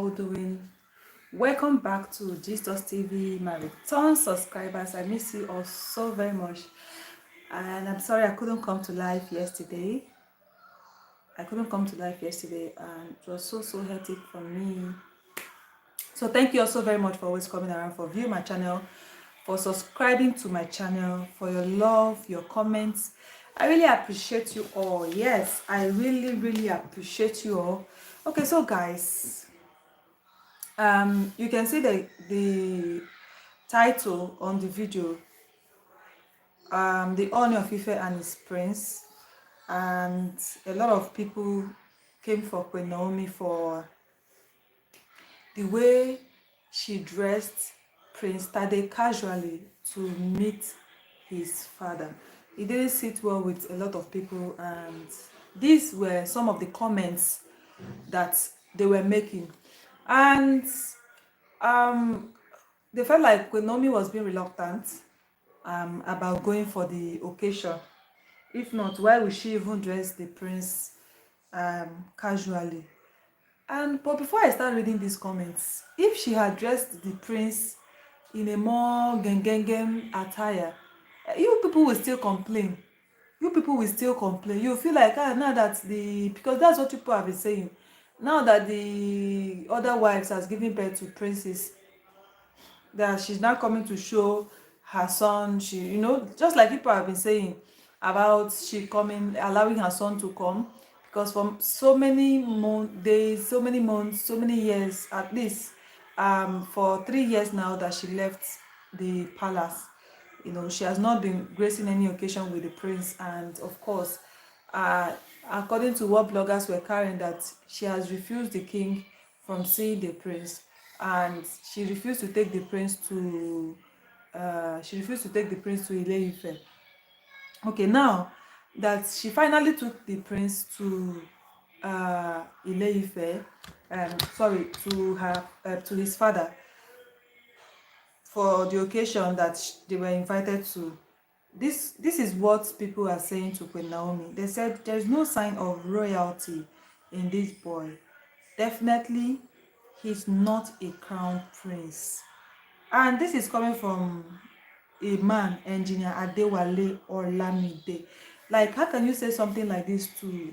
all doing? Welcome back to Jesus TV, my return subscribers. I miss you all so very much, and I'm sorry I couldn't come to live yesterday. And it was so hectic for me. So thank you all so very much for always coming around, for viewing my channel, for subscribing to my channel, for your love, your comments. I really appreciate you all. Yes, I really appreciate you all. Okay, so guys, you can see the title on the video, the Ooni of Ife and his prince, and a lot of people came for Queen Naomi for the way she dressed Prince Tade casually to meet his father. It didn't sit well with a lot of people, and these were some of the comments that they were making. And they felt like Queen Naomi was being reluctant about going for the occasion. If not, why would she even dress the prince casually? But before I start reading these comments, if she had dressed the prince in a more gengengem attire, you people will still complain. You feel like, now that because that's what people have been saying. Now that the other wives has given birth to princes, that she's now coming to show her son, just like people have been saying about she coming, allowing her son to come, because for so many days, so many months, so many years, at least for 3 years now that she left the palace, she has not been gracing any occasion with the prince. And of course, uh, according to what bloggers were carrying, that she has refused the king from seeing the prince, and she refused to take the prince to Ile-Ife. Okay, now that she finally took the prince to Ile-Ife, to his father for the occasion that they were invited to. This is what people are saying to Queen Naomi. They said there's no sign of royalty in this boy. Definitely, he's not a crown prince. And this is coming from a man, Engineer Adewale Olamide. Like, how can you say something like this to,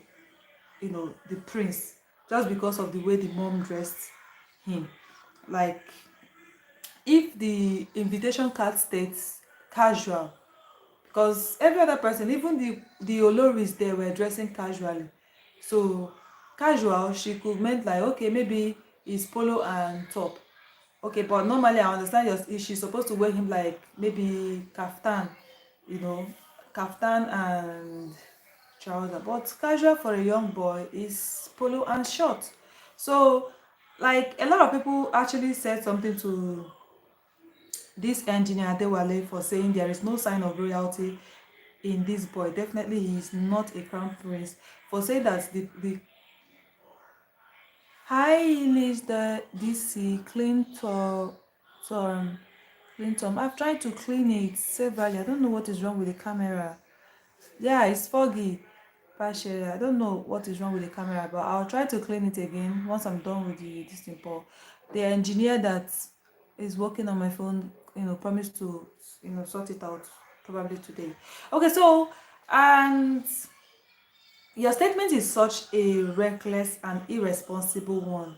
the prince, just because of the way the mom dressed him? Like, if the invitation card states casual, because every other person, even the Oloris, they were dressing casually. So casual, she could meant like, okay, maybe it's polo and top. Okay, but normally I understand she's supposed to wear him like maybe kaftan, you know kaftan and trouser. But casual for a young boy is polo and short. So, like, a lot of people actually said something to this Engineer Adewale for saying there is no sign of royalty in this boy. Definitely he is not a crown prince. For saying that the hi is the DC Clinton. I've tried to clean it severally. I don't know what is wrong with the camera. Yeah, it's foggy partially. I don't know what is wrong with the camera, but I'll try to clean it again once I'm done with this thing. But the engineer that is working on my phone, promised to, sort it out probably today. Okay, so, and your statement is such a reckless and irresponsible one.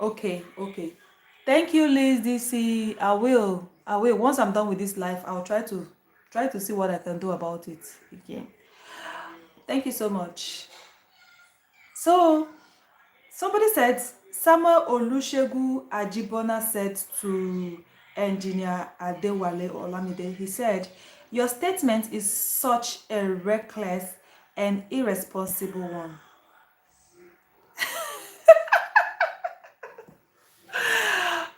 Okay. Thank you, Liz DC. I will. Once I'm done with this live, I'll try to see what I can do about it again. Thank you so much. So, somebody said, Samuel Olusegun Ajibona said to Engineer Adewale Olamide, he said, your statement is such a reckless and irresponsible one.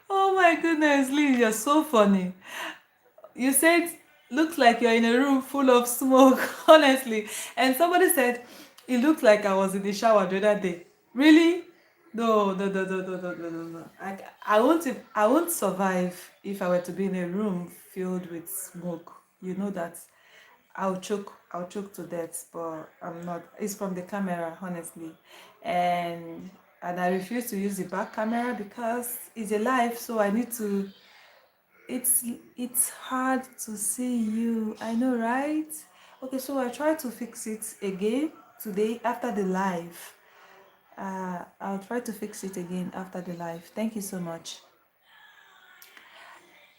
Oh my goodness, Liz, you're so funny. You said, looks like you're in a room full of smoke, honestly. And somebody said, it looked like I was in the shower the other day. Really? No. I won't survive if I were to be in a room filled with smoke. You know that I'll choke to death, but I'm not. It's from the camera, honestly. And and I refuse to use the back camera because it's a live, so I need to. It's it's hard to see you. I know, right? Okay, so I try to fix it again today after the live. I'll try to fix it again after the live. Thank you so much.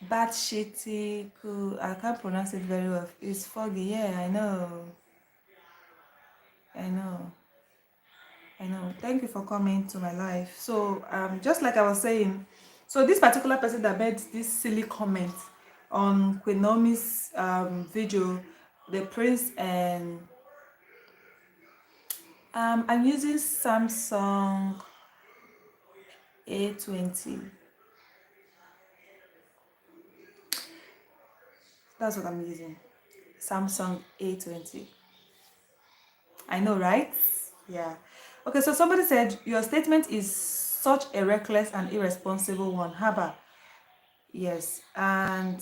Bad shitty cool. I can't pronounce it very well. It's foggy. Yeah, I know. I know. I know. Thank you for coming to my life. So, just like I was saying, so this particular person that made this silly comment on Queen Naomi's video, the prince, and I'm using Samsung A20. That's what I'm using. Samsung A20. I know, right? Yeah. Okay, so somebody said your statement is such a reckless and irresponsible one. Haba. Yes. And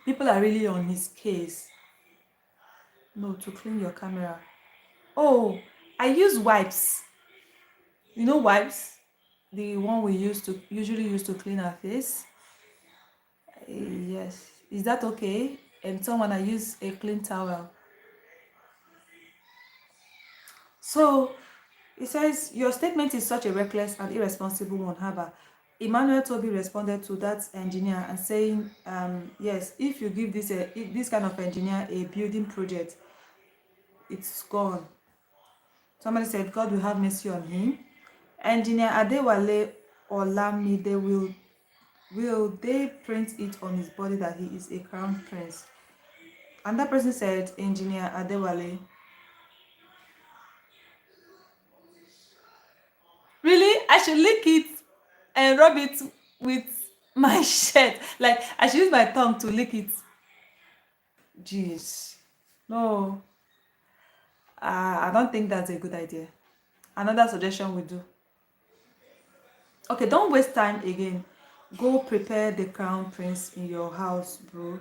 people are really on his case. No, to clean your camera. Oh, I use wipes. You know wipes? The one we usually use to clean our face. Yes. Is that okay? And someone I use a clean towel. So it says your statement is such a reckless and irresponsible one, Haba. Emmanuel Toby responded to that engineer and saying, yes, if you give this kind of engineer a building project, it's gone. Somebody said, God will have mercy on him. Engineer Adewale Olamide will they print it on his body that he is a crown prince? And that person said, Engineer Adewale, really? I should lick it and rub it with my shirt. Like, I should use my tongue to lick it. Jeez. No. I don't think that's a good idea. Another suggestion we do. Okay, don't waste time again. Go prepare the crown prince in your house, bro.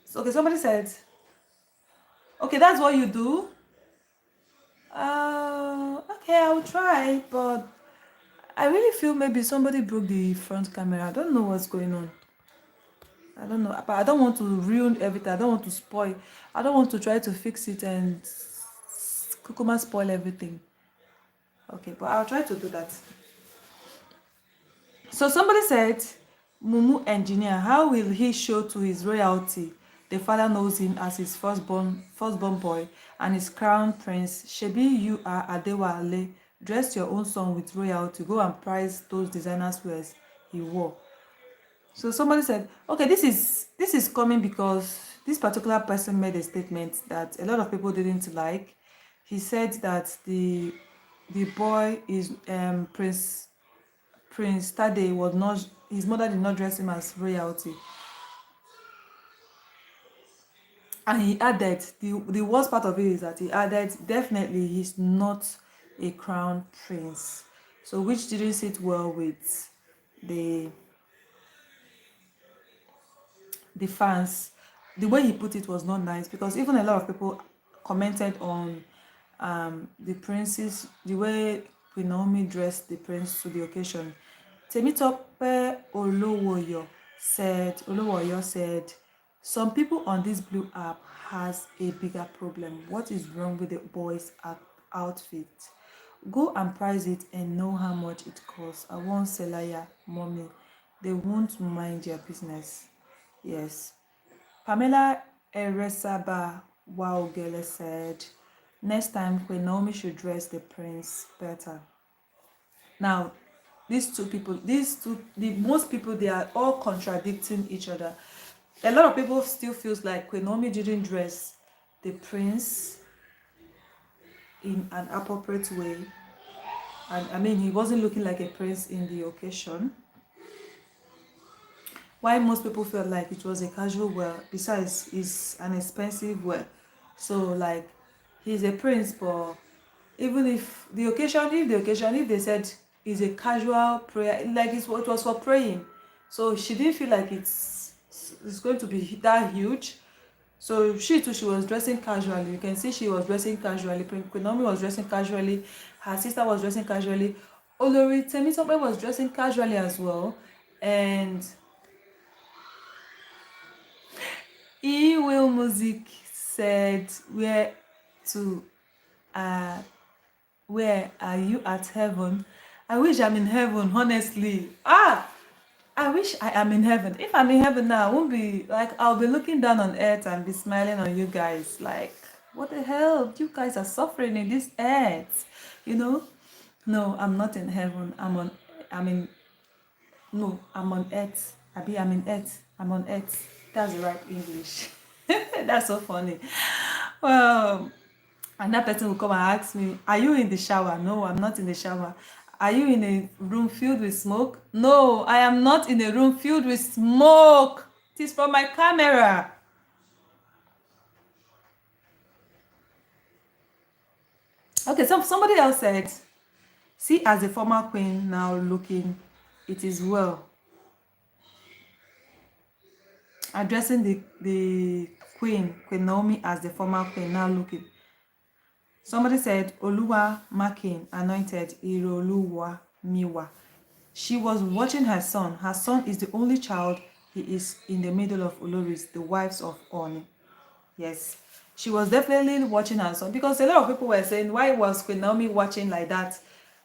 So, okay, somebody said, okay, that's what you do. Okay, I'll try, but I really feel maybe somebody broke the front camera. I don't know what's going on. I don't know, but I don't want to ruin everything. I don't want to spoil. I don't want to try to fix it and kukuma spoil everything. Okay, but I'll try to do that. So somebody said, Mumu engineer, how will he show to his royalty? The father knows him as his firstborn boy and his crown prince. Shebi, you are Adewale. Dress your own son with royalty. Go and prize those designers wears he wore. So somebody said, okay, this is coming because this particular person made a statement that a lot of people didn't like. He said that the boy is Prince Tade was not, his mother did not dress him as royalty. And he added, the worst part of it is that he added, definitely he's not a crown prince. So which didn't sit well with the fans. The way he put it was not nice because even a lot of people commented on the prince's, the way Queen Naomi dressed the prince to the occasion. Temitope Olowoyo said, some people on this blue app has a bigger problem. What is wrong with the boy's outfit? Go and price it and know how much it costs. I won't sell ya, mommy. They won't mind their business. Yes. Pamela Eresaba Waugele said, next time Queen Naomi should dress the prince better. Now, most people, they are all contradicting each other. A lot of people still feels like Queen Naomi didn't dress the prince in an appropriate way. And I mean, he wasn't looking like a prince in the occasion. Why most people felt like it was a casual wear. Besides, it's an expensive wear. So like, he's a prince, but even if they said it's a casual prayer, like it was for praying. So she didn't feel like it's going to be that huge. So she too, she was dressing casually. You can see she was dressing casually. Queen Naomi was dressing casually. Her sister was dressing casually. Olori Temitope was dressing casually as well. And E Will Music said, to uh where are you at heaven? I wish I'm in heaven, honestly. I wish I am in heaven. If I'm in heaven now, I won't be like, I'll be looking down on earth and be smiling on you guys. Like, what the hell? You guys are suffering in this earth, you know? No, I'm not in heaven. I'm in, no, I'm on earth. I'm in earth. I'm on earth. That's the right English. That's so funny. Well, and that person will come and ask me, are you in the shower? No, I'm not in the shower. Are you in a room filled with smoke? No, I am not in a room filled with smoke. It is from my camera. Okay, so somebody else said, see, as a former queen now looking, it is well. Addressing the Queen Naomi as the former queen now looking. Somebody said, Oluwa Makin anointed Iroluwa Miwa. She was watching her son. Her son is the only child. He is in the middle of Oloris, the wives of Ooni. Yes, she was definitely watching her son, because a lot of people were saying, why was Queen Naomi watching like that?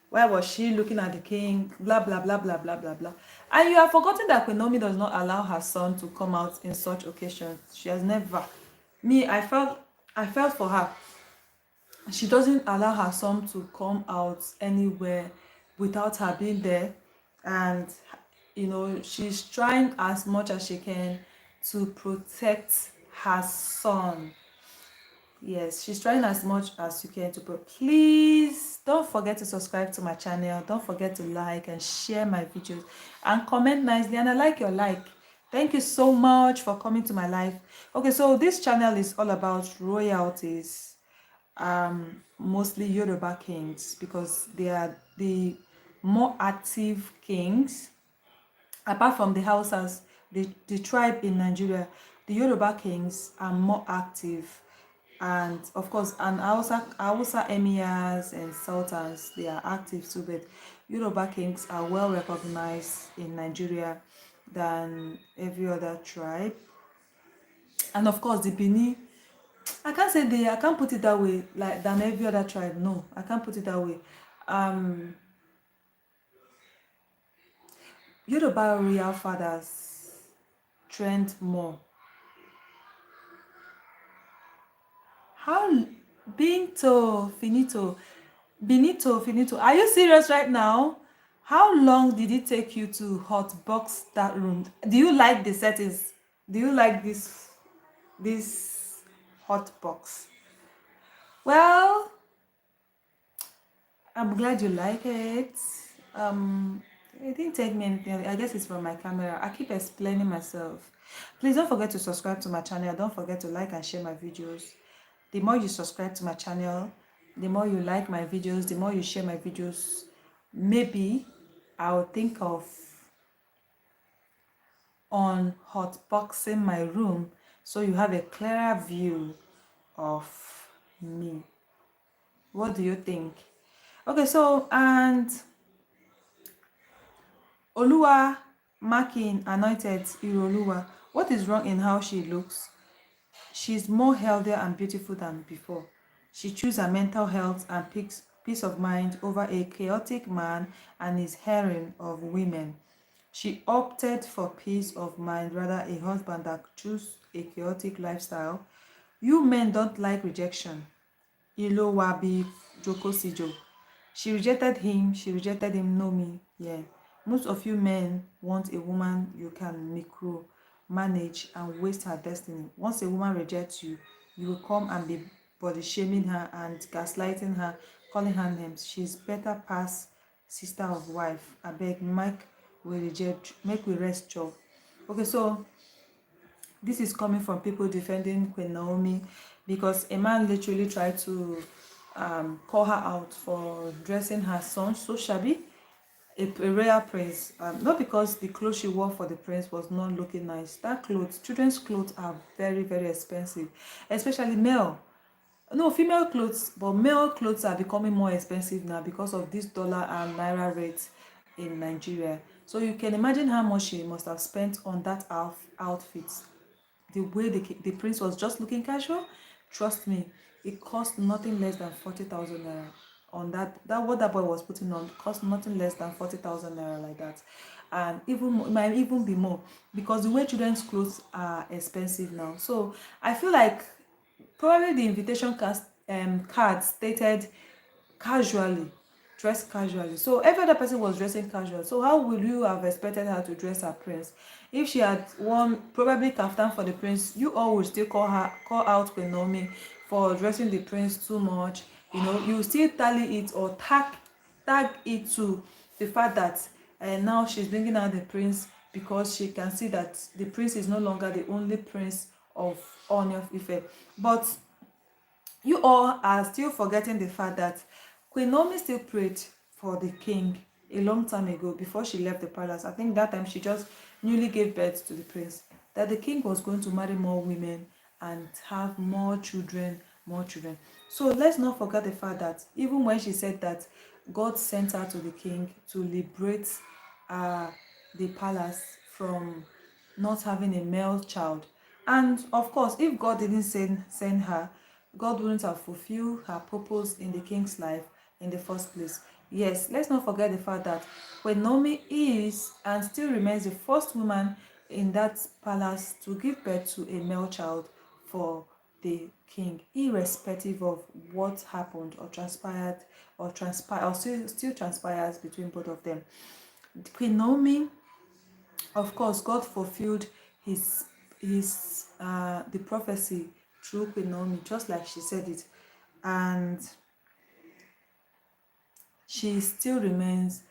Why was she looking at the king? Blah, blah, blah, blah, blah, blah, blah. And you have forgotten that Queen Naomi does not allow her son to come out in such occasions. She has never. Me, I felt for her. She doesn't allow her son to come out anywhere without her being there. And she's trying as much as she can to protect her son. Yes, she's trying as much as you can to please don't forget to subscribe to my channel. Don't forget to like and share my videos and comment nicely. And I like your like. Thank you so much for coming to my life. Okay, so this channel is all about royalties, mostly Yoruba kings, because they are the more active kings. Apart from the Hausas, the tribe in Nigeria, the Yoruba kings are more active. And of course, and Hausa emirs and sultans, they are active too, but Yoruba kings are well recognized in Nigeria than every other tribe. And of course, the Bini, I can't put it that way, like than every other tribe. No, I can't put it that way. Yoruba royal fathers trend more. How Binto finito Benito finito? Are you serious right now? How long did it take you to hotbox that room? Do you like the settings? Do you like this hotbox? Well, I'm glad you like it. It didn't take me anything. I guess it's from my camera. I keep explaining myself. Please don't forget to subscribe to my channel. Don't forget to like and share my videos. The more you subscribe to my channel, the more you like my videos, the more you share my videos, maybe I'll think of on hotboxing my room so you have a clearer view of me. What do you think? Okay, so, and Oluwa Makin anointed Iroluwa. What is wrong in how she looks? She's more healthier and beautiful than before. She chose her mental health and peace of mind over a chaotic man and his harem of women. She opted for peace of mind rather a husband that chose a chaotic lifestyle. You men don't like rejection. Ilo Wabi Jokosijo. She rejected him, know me. Yeah. Most of you men want a woman you can micro manage and waste her destiny. Once a woman rejects you, you will come and be body shaming her and gaslighting her, calling her names. She's better past sister of wife. I beg, make we rest job. Okay, so this is coming from people defending Queen Naomi, because a man literally tried to call her out for dressing her son so shabby. a royal prince. Not because the clothes she wore for the prince was not looking nice. That clothes, children's clothes are very, very expensive, especially male. No, female clothes, but male clothes are becoming more expensive now because of this dollar and naira rate in Nigeria. So you can imagine how much she must have spent on that outfit. The way the prince was just looking casual, trust me, it cost nothing less than 40,000 naira. On that what that boy was putting on cost nothing less than 40,000 naira, like that. And even it might even be more, because the way children's clothes are expensive now. So I feel like probably the invitation card stated casually, dress casually. So every other person was dressing casual. So how would you have expected her to dress her prince? If she had worn probably kaftan for the prince, you all would still call out Queen Naomi for dressing the prince too much. You know, you still tally it or tag it to the fact that now she's bringing out the prince because she can see that the prince is no longer the only prince of Ooni of Ife. But you all are still forgetting the fact that Queen Naomi still prayed for the king a long time ago before she left the palace. I think that time she just newly gave birth to the prince, that the king was going to marry more women and have more children, more children. So let's not forget the fact that even when she said that God sent her to the king to liberate uh, the palace from not having a male child. And of course, if God didn't send her, God wouldn't have fulfilled her purpose in the king's life in the first place. Yes, let's not forget the fact that when Naomi is and still remains the first woman in that palace to give birth to a male child for the king, irrespective of what happened or transpired or still transpires between both of them. Queen Naomi, of course, God fulfilled his the prophecy through Queen Naomi, just like she said it, and she still remains,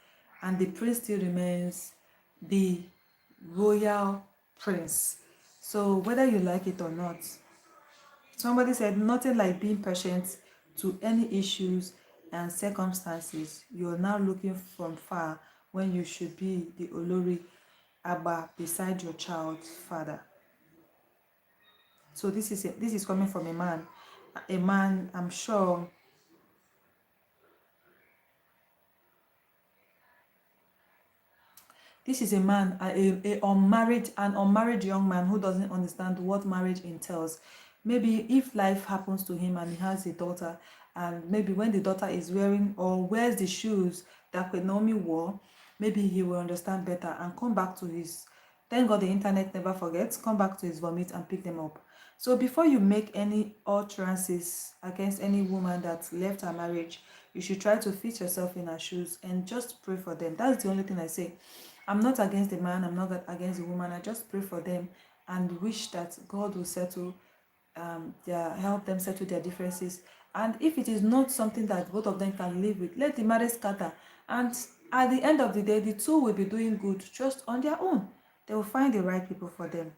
and the prince still remains the royal prince. So whether you like it or not, somebody said nothing like being patient to any issues and circumstances. You're now looking from far when you should be the Olori Abba beside your child's father. So this is coming from a man. A man, I'm sure. This is a man, an unmarried young man who doesn't understand what marriage entails. Maybe if life happens to him and he has a daughter, and maybe when the daughter is wearing or wears the shoes that Queen Naomi wore, maybe he will understand better and come back to his, thank God the internet never forgets, come back to his vomit and pick them up. So before you make any utterances against any woman that left her marriage, you should try to fit yourself in her shoes and just pray for them. That's the only thing I say. I'm not against the man, I'm not against the woman. I just pray for them and wish that God will settle help them settle their differences. And if it is not something that both of them can live with, let the marriage scatter. And at the end of the day, the two will be doing good just on their own. They will find the right people for them.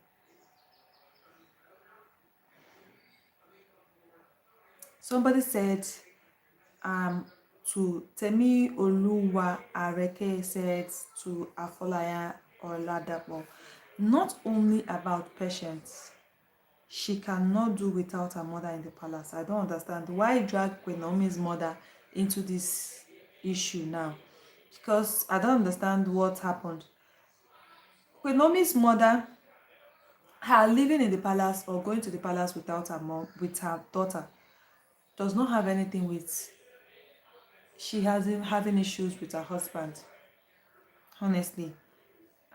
Somebody said, to Temi Oluwa Areke said to Afolaya Oladapo, not only about patience, she cannot do without her mother in the palace. I don't understand why drag Queen Naomi's mother into this issue now, because I don't understand what happened. Queen Naomi's mother, her living in the palace or going to the palace without her mom, with her daughter, does not have anything with she hasn't having issues with her husband, honestly.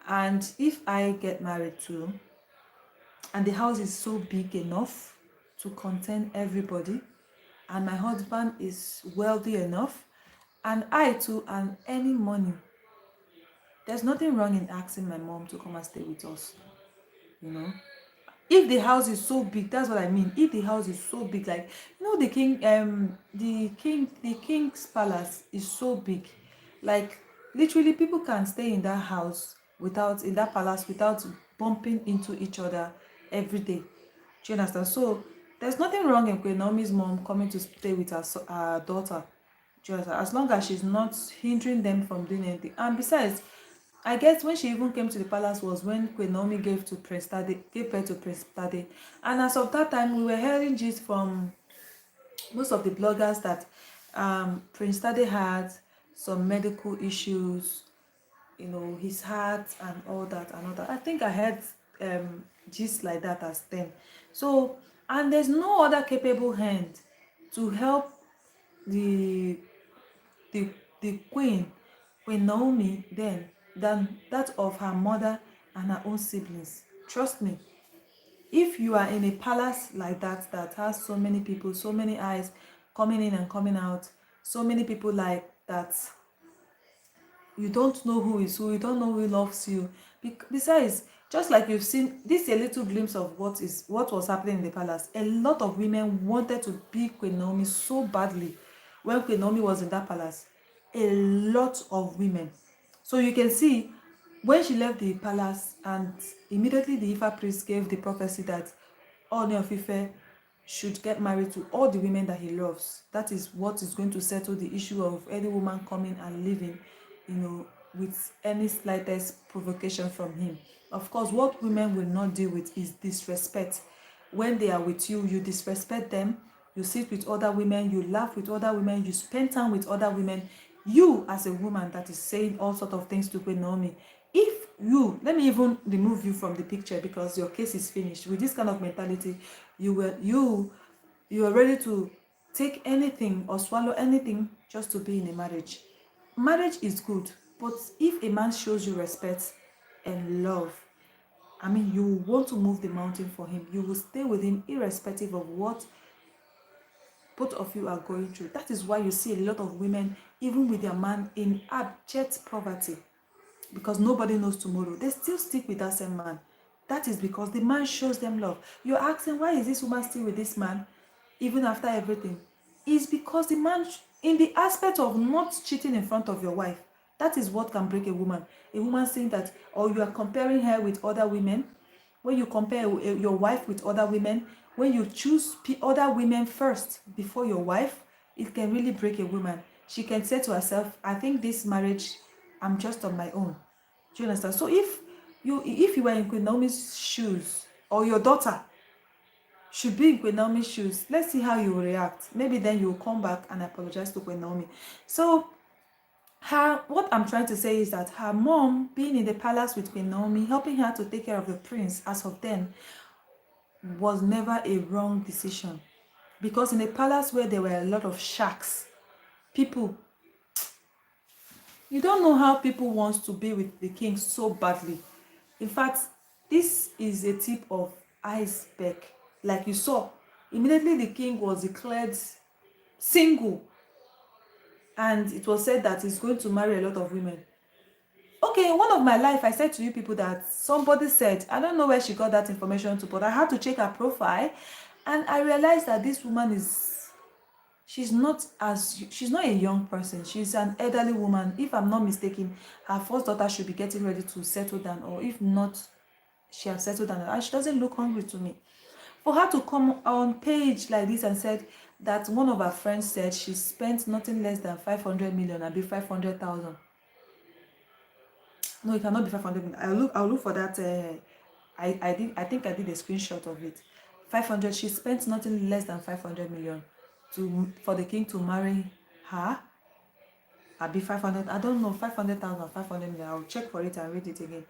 And if I get married too, and the house is so big enough to contain everybody, and my husband is wealthy enough, and I too earn any money, there's nothing wrong in asking my mom to come and stay with us, you know. If the house is so big, that's what I mean. If the house is so big, like, the king's palace is so big, like literally people can stay in that house without in that palace without bumping into each other every day. Do you understand? So there's nothing wrong in Queen Naomi's mom coming to stay with her daughter. just as long as she's not hindering them from doing anything. And besides, I guess when she even came to the palace was when Queen Naomi gave birth to Prince Tade. And as of that time, we were hearing gist from most of the bloggers that Prince Tade had some medical issues, his heart and all that and all that. I think I had gist like that as then. So, and there's no other capable hand to help the the the Queen Naomi then than that of her mother and her own siblings. Trust me, if you are in a palace like that has so many people, so many eyes coming in and coming out, so many people like that, you don't know who is who, you don't know who loves you. Besides, just like you've seen, this is a little glimpse of what was happening in the palace. A lot of women wanted to be Queen Naomi so badly when Queen Naomi was in that palace. A lot of women. So you can see when she left the palace, and immediately the Ifa priest gave the prophecy that Ooni of Ife should get married to all the women that he loves. That is what is going to settle the issue of any woman coming and leaving, with any slightest provocation from him. Of course, what women will not deal with is disrespect. When they are with you, you disrespect them, you sit with other women, you laugh with other women, you spend time with other women. You, as a woman that is saying all sort of things to Queen Naomi, if you, let me even remove you from the picture because your case is finished. With this kind of mentality, you are ready to take anything or swallow anything just to be in a marriage. Marriage is good, but if a man shows you respect and love, I mean, you want to move the mountain for him. You will stay with him irrespective of what both of you are going through. That is why you see a lot of women, even with their man, in abject poverty, because nobody knows tomorrow. They still stick with that same man. That is because the man shows them love. You're asking, why is this woman still with this man even after everything? It's because the man, in the aspect of not cheating in front of your wife, that is what can break a woman. A woman saying that, or you are comparing her with other women. When you compare your wife with other women, when you choose other women first before your wife, it can really break a woman. She can say to herself, I think this marriage, I'm just on my own. Do you understand? So if you were in Queen Naomi's shoes, or your daughter should be in Queen Naomi's shoes, let's see how you will react. Maybe then you will come back and apologize to Queen Naomi. So what I'm trying to say is that her mom being in the palace with Queen Naomi, helping her to take care of the prince as of then, was never a wrong decision. Because in a palace where there were a lot of sharks, people, you don't know how people want to be with the king so badly. In fact, this is a tip of iceberg. Like you saw, immediately the king was declared single, and it was said that he's going to marry a lot of women. Okay, one of my life, I said to you people that somebody said, I don't know where she got that information to, but I had to check her profile, and I realized that this woman she's not a young person. She's an elderly woman. If I'm not mistaken, her first daughter should be getting ready to settle down, or if not, she has settled down, and she doesn't look hungry to me. For her to come on page like this and said that one of her friends said she spent nothing less than 500 million, and be 500,000. No, it cannot be 500 million. I'll look for that. I think I did a screenshot of it. 500. She spent nothing less than 500 million for the king to marry her. I'll be 500. I don't know, 500,000, 500 million. I'll check for it and read it again.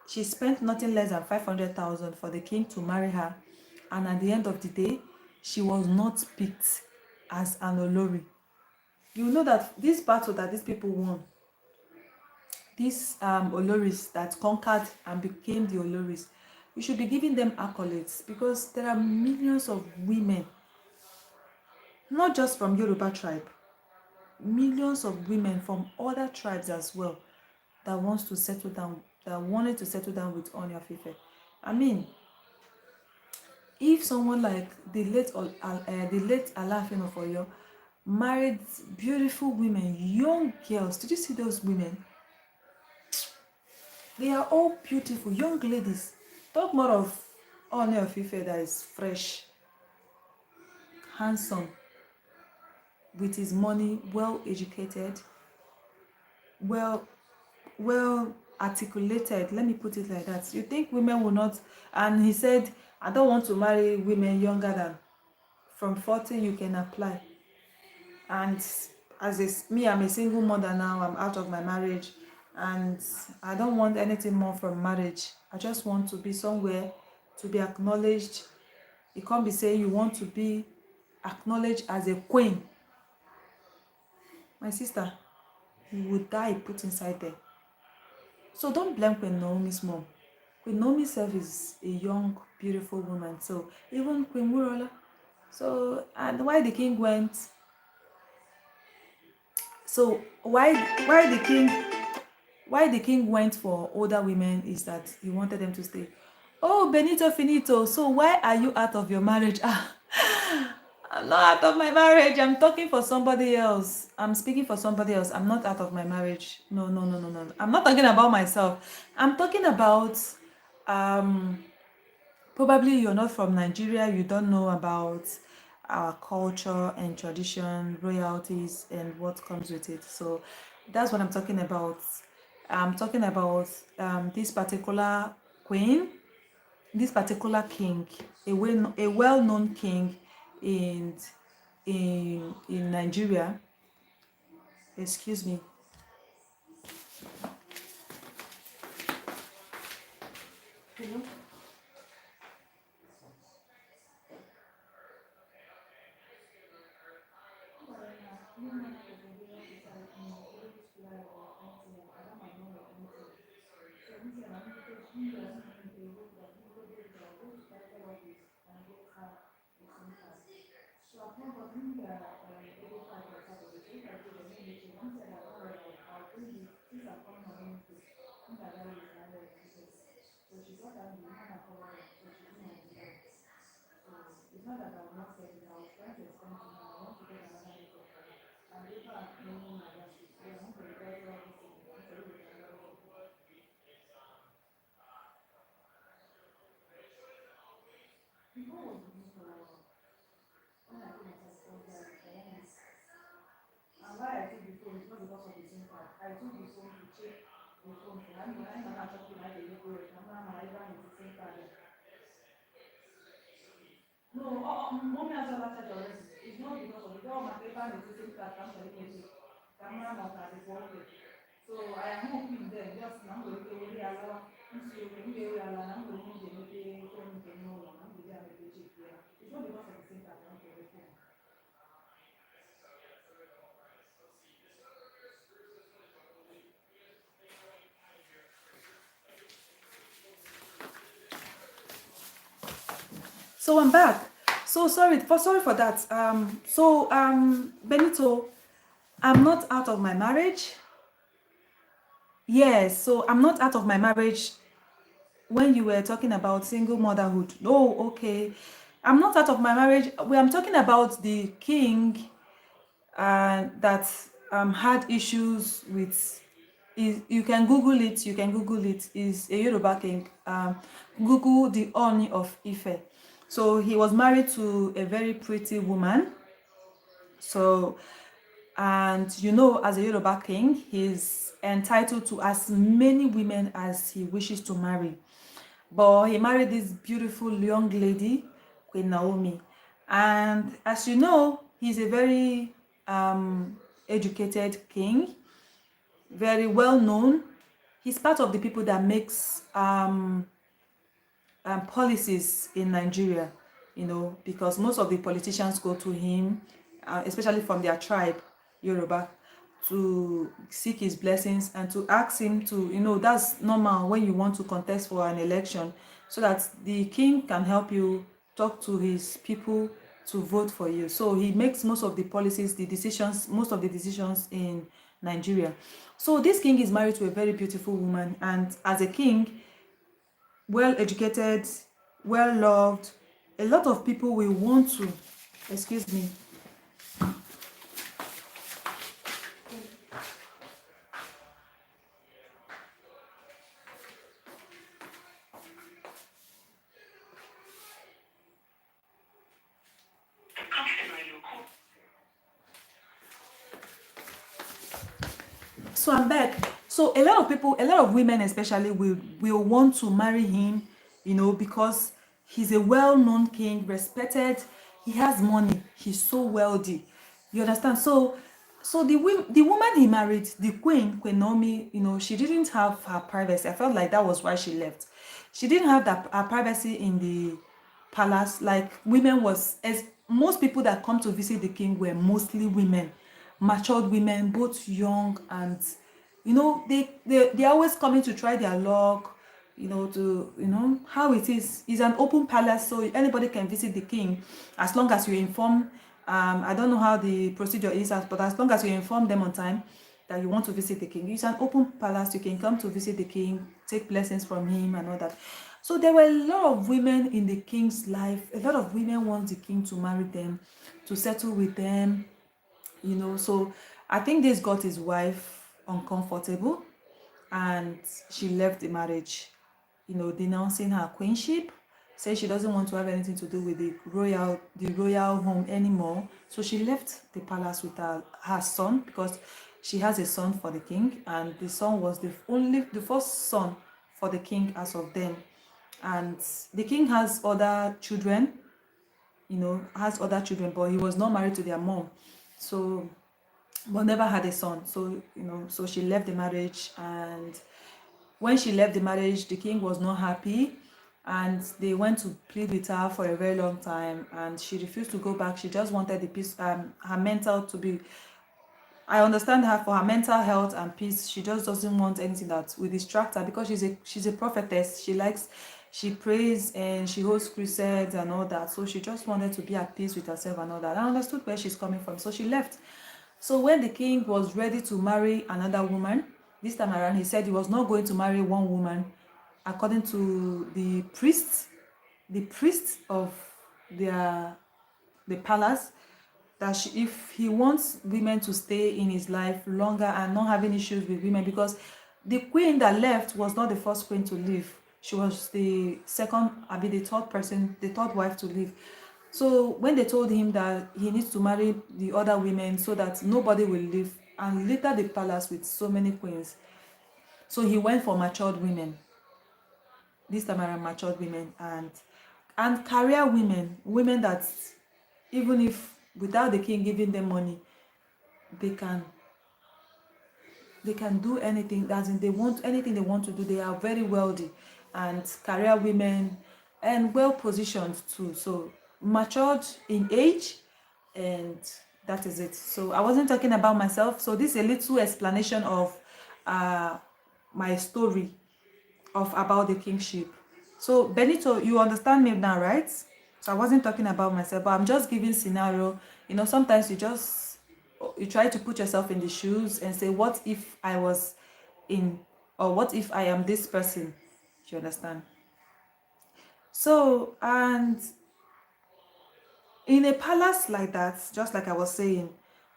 She spent nothing less than 500,000 for the king to marry her, and at the end of the day, she was not picked as an Olori. You know that this battle that these people won, these Oloris that conquered and became the Oloris, we should be giving them accolades, because there are millions of women, not just from Yoruba tribe, millions of women from other tribes as well, that wants to settle down, that wanted to settle down with Ooni of Ife. I mean, if someone like the late Alaafin of Oyo married beautiful women, young girls, did you see those women? They are all beautiful young ladies. Talk more of Ooni of Ife that is fresh, handsome, with his money, well educated, well well articulated, let me put it like that. You think women will not? And he said, I don't want to marry women younger than from 40. You can apply. And as me, I'm a single mother now. I'm out of my marriage, and I don't want anything more from marriage. I just want to be somewhere to be acknowledged. You can't be saying you want to be acknowledged as a queen. My sister, you would die put inside there. So don't blame Queen Naomi's mom. Queen Naomi self is a young, beautiful woman. So even Queen Wurola. So, and why the king went? So why the king went for older women is that he wanted them to stay. Oh, Benito Finito. So why are you out of your marriage? Ah, I'm not out of my marriage. I'm talking for somebody else. I'm speaking for somebody else. I'm not out of my marriage. No, no, no, no, no. I'm not talking about myself. I'm talking about um probably you're not from Nigeria, you don't know about our culture and tradition, royalties, and what comes with it. So that's what I'm talking about. I'm talking about this particular queen, this particular king, a well-known king in in Nigeria. Excuse me. Hello? And why I took the phone is not because of the SIM card. I took the phone to check the phone for I'm not talking like the local rate. I'm not even with the SIM card. No, mommy has all that already. It's not because of the dog my paper and the SIM card comes to the camera not at the phone. So I am hoping them just now going to really allow you can be allow I'm going to the phone to know I'm going to check here. It's not because of the SIM card I'm going to the phone. So I'm back. So sorry for that. Benito, I'm not out of my marriage. Yes, so I'm not out of my marriage when you were talking about single motherhood. Oh, okay. I'm not out of my marriage. I'm talking about the king that had issues with. You can Google it. You can Google it. Is a Yoruba king. Google the Ooni of Ife. So he was married to a very pretty woman. So, and you know, as a Yoruba king, he's entitled to as many women as he wishes to marry. But he married this beautiful young lady, Queen Naomi. And as you know, he's a very educated king, very well known. He's part of the people that makes policies in Nigeria, you know, because most of the politicians go to him, especially from their tribe, Yoruba, to seek his blessings and to ask him to, you know, that's normal when you want to contest for an election, so that the king can help you talk to his people to vote for you. So he makes most of the policies, the decisions, most of the decisions in Nigeria. So this king is married to a very beautiful woman, and as a king, well educated, well loved. A lot of people will want to, excuse me. So I'm back. So a lot of people, a lot of women especially will want to marry him, because he's a well-known king, respected. He has money. He's so wealthy. You understand? So the woman he married, the Queen Naomi, she didn't have her privacy. I felt like that was why she left. She didn't have that her privacy in the palace. Like women was as most people that come to visit the king were mostly women, matured women, both young and they're always coming to try their luck, to how it is. It's an open palace, so anybody can visit the king as long as you inform. I don't know how the procedure is, but as long as you inform them on time that you want to visit the king, it's an open palace. You can come to visit the king, take blessings from him and all that. So there were a lot of women in the king's life. A lot of women want the king to marry them, to settle with them, so I think this got his wife uncomfortable, and she left the marriage, denouncing her queenship, saying she doesn't want to have anything to do with the royal home anymore. So she left the palace with her son, because she has a son for the king, and the son was the first son for the king as of then. And the king has other children, but he was not married to their mom. So, but never had a son. So, so she left the marriage. And when she left the marriage, the king was not happy. And they went to plead with her for a very long time. And she refused to go back. She just wanted the peace, her mental to be. I understand her for her mental health and peace. She just doesn't want anything that will distract her, because she's a prophetess. She prays and she holds crusades and all that. So she just wanted to be at peace with herself and all that. I understood where she's coming from. So she left. So when the king was ready to marry another woman, this time around he said he was not going to marry one woman. According to the priest of the palace, that if he wants women to stay in his life longer and not having issues with women, because the queen that left was not the first queen to leave. She was the second, the third person, the third wife to leave. So when they told him that he needs to marry the other women so that nobody will leave and litter the palace with so many queens, so he went for matured women. This time around, matured women and career women that even if without the king giving them money, they can do anything. As in, they want anything they want to do. They are very wealthy and career women, and well positioned too. So matured in age, and that is it. So I wasn't talking about myself. So this is a little explanation of uh my story of about the kingship. So Benito, you understand me now, right? So I wasn't talking about myself, but I'm just giving scenario. Sometimes you try to put yourself in the shoes and say, what if I was in, or what if I am this person? Do you understand? So, and in a palace like that, just like I was saying,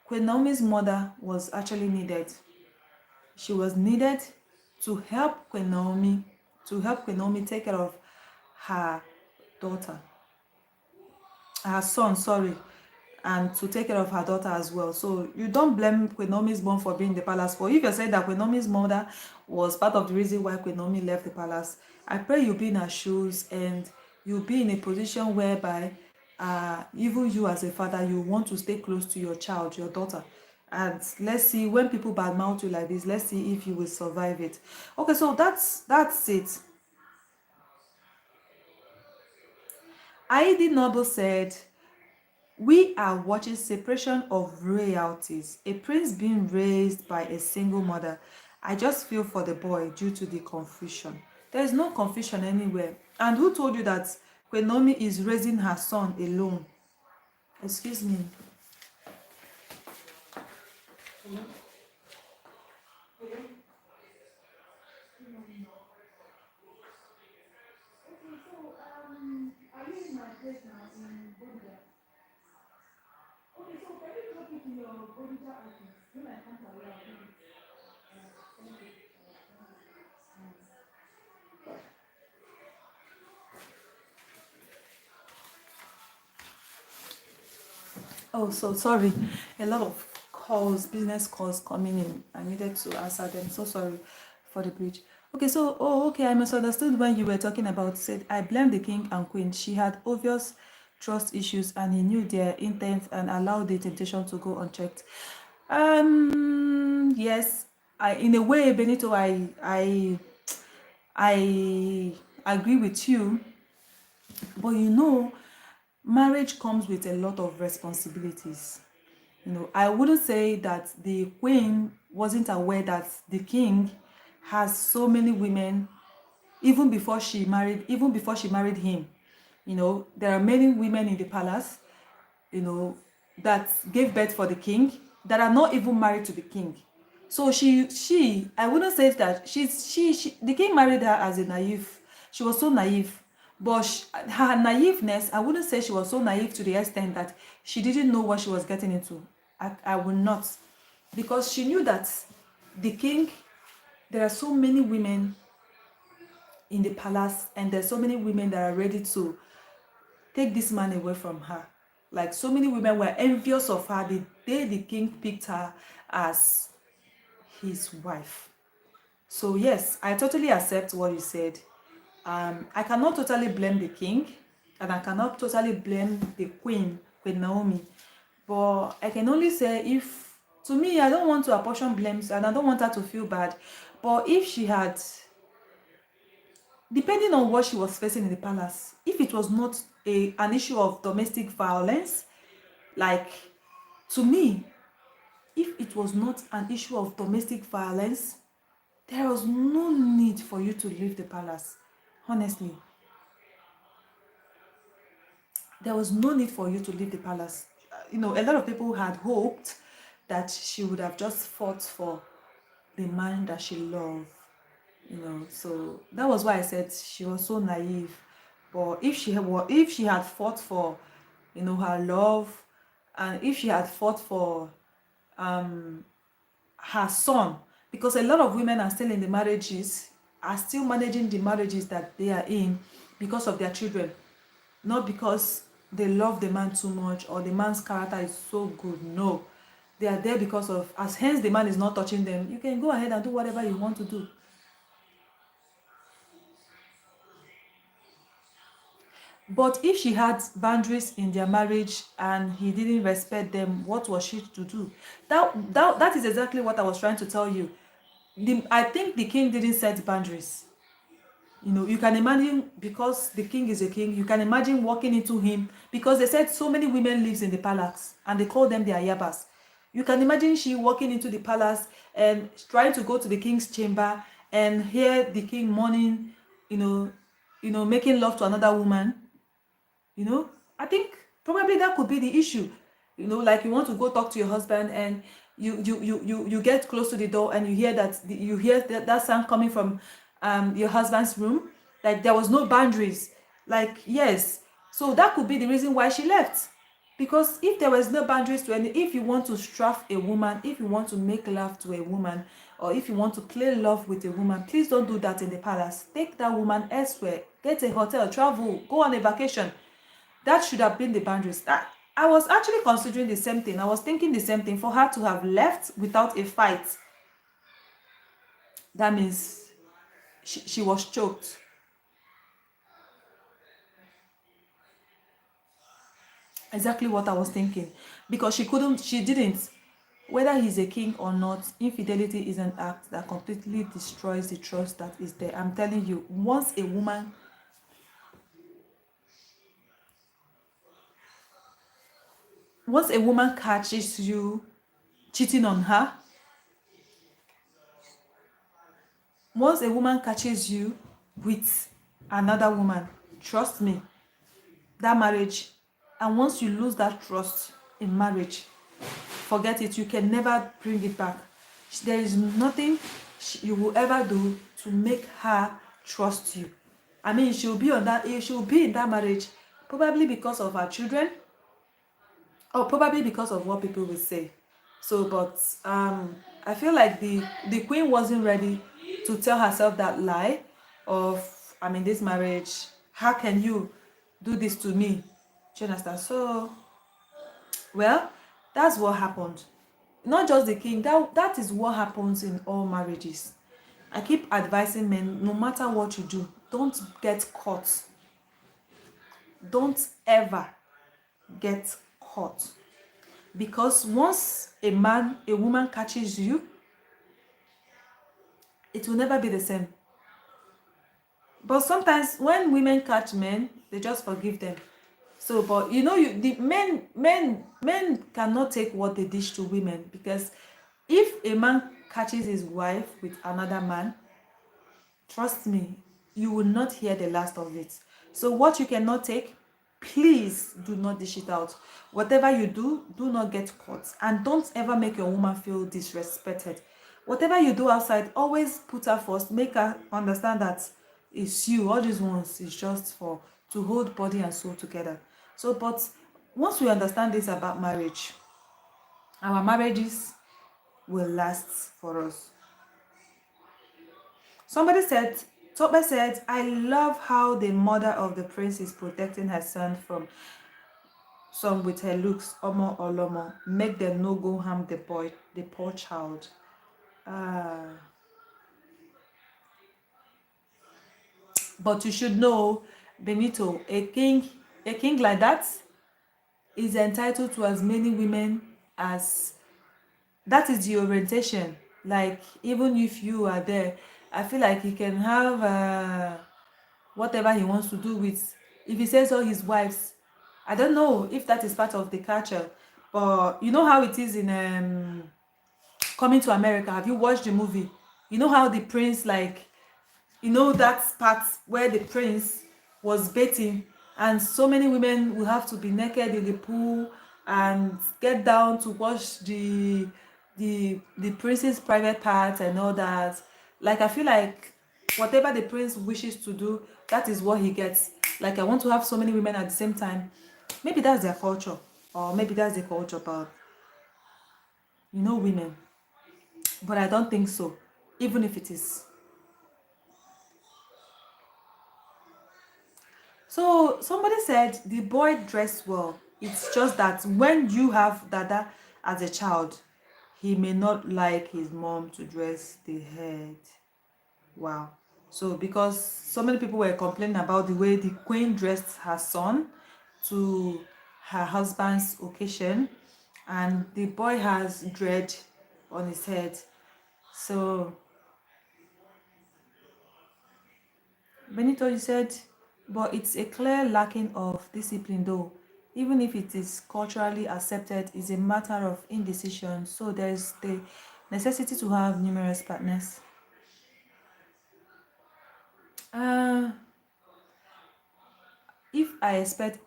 Queen Naomi's mother was actually needed. She was needed to help Queen Naomi take care of her daughter, her son, sorry, and to take care of her daughter as well. So you don't blame Queen Naomi's mom for being in the palace. For if you're saying that Queen Naomi's mother was part of the reason why Queen Naomi left the palace, I pray you'll be in her shoes and you'll be in a position whereby even you as a father, you want to stay close to your child, your daughter. And let's see, when people badmouth you like this, let's see if you will survive it. Okay, so that's it. Aidi Noble said, we are watching separation of royalties, a prince being raised by a single mother. I just feel for the boy due to the confusion. There is no confusion anywhere. And who told you that Queen Naomi is raising her son alone? Excuse me. Oh, so sorry. A lot of calls, business calls coming in. I needed to answer them. So sorry for the bridge. Okay, so, oh, okay, I misunderstood when you were talking about, said, I blame the king and queen. She had obvious trust issues and he knew their intent and allowed the temptation to go unchecked. Yes, in a way, Benito, I agree with you, but marriage comes with a lot of responsibilities. I wouldn't say that the queen wasn't aware that the king has so many women even before she married him. There are many women in the palace, you know, that gave birth for the king that are not even married to the king. So I wouldn't say that the king married her as a naive. She was so naive, but her naiveness, I wouldn't say she was so naive to the extent that she didn't know what she was getting into. I will not, because she knew that the king, there are so many women in the palace, and there's so many women that are ready to take this man away from her. Like, so many women were envious of her the day the king picked her as his wife. So yes, I totally accept what you said. I cannot totally blame the king, and I cannot totally blame the Queen Naomi. But I can only say, if to me, I don't want to apportion blames, and I don't want her to feel bad. But if she had, depending on what she was facing in the palace, if it was not an issue of domestic violence, like, to me, if it was not an issue of domestic violence, there was no need for you to leave the palace. Honestly, there was no need for you to leave the palace. A lot of people had hoped that she would have just fought for the man that she loved. So that was why I said she was so naive. But if she had fought for, her love, and if she had fought for her son, because a lot of women are still in the marriages, are still managing the marriages that they are in because of their children, not because they love the man too much or the man's character is so good. No, they are there because of, as hence the man is not touching them, you can go ahead and do whatever you want to do. But if she had boundaries in their marriage and he didn't respect them, what was she to do? That is exactly what I was trying to tell you. I think the king didn't set boundaries. You can imagine, because the king is a king, you can imagine walking into him, because they said so many women lives in the palace and they call them their yabas. You can imagine she walking into the palace and trying to go to the king's chamber and hear the king mourning, making love to another woman. I think probably that could be the issue. Like, you want to go talk to your husband, and you get close to the door and you hear that sound coming from your husband's room. Like, there was no boundaries. Like, yes, so that could be the reason why she left. Because if there was no boundaries to any, if you want to straff a woman, if you want to make love to a woman, or if you want to play love with a woman, please don't do that in the palace. Take that woman elsewhere, get a hotel, travel, go on a vacation. That should have been the boundaries. I was actually considering the same thing. I was thinking the same thing. For her to have left without a fight, that means she was choked. Exactly what I was thinking. Because she didn't. Whether he's a king or not, infidelity is an act that completely destroys the trust that is there. I'm telling you, once a woman catches you cheating on her, once a woman catches you with another woman, trust me, that marriage, and once you lose that trust in marriage, forget it. You can never bring it back. There is nothing you will ever do to make her trust you. I mean, she'll be in that marriage probably because of her children, or probably because of what people will say. So, but I feel like the queen wasn't ready to tell herself that lie of, I'm in this marriage, how can you do this to me? Do you understand? So, well, that's what happened. not just the king. That is what happens in all marriages. I keep advising men, no matter what you do, don't get caught. Don't ever get caught. Because once a woman catches you, it will never be the same. But sometimes when women catch men, they just forgive them. So, but the men cannot take what they dish to women, because if a man catches his wife with another man, trust me, you will not hear the last of it. So what you cannot take, please do not dish it out. Whatever you do, do not get caught. And don't ever make your woman feel disrespected. Whatever you do outside, always put her first. Make her understand that it's you. All these ones is just for to hold body and soul together. So, but once we understand this about marriage, our marriages will last for us. Somebody said, Tope said, I love how the mother of the prince is protecting her son from some with her looks. Omo Olomo, make them no go harm the boy, the poor child. But you should know, Benito, a king like that is entitled to as many women as that is the orientation. Like, even if you are there, I feel like he can have whatever he wants to do with, if he says all his wives. I don't know if that is part of the culture, but you know how it is in Coming to America. Have you watched the movie? You know how the prince, like, that part where the prince was bathing, and so many women will have to be naked in the pool and get down to watch the prince's private part and all that. Like, I feel like whatever the prince wishes to do, that is what he gets. Like, I want to have so many women at the same time. Maybe that's their culture, or maybe that's the culture, but women. But I don't think so, even if it is. So somebody said the boy dressed well. It's just that when you have Dada as a child, he may not like his mom to dress the head. Wow. So because so many people were complaining about the way the queen dressed her son to her husband's occasion, and the boy has dread on his head. So Benito, you said, but it's a clear lacking of discipline though. Even if it is culturally accepted, it's a matter of indecision. So there's the necessity to have numerous partners. Uh, if I expect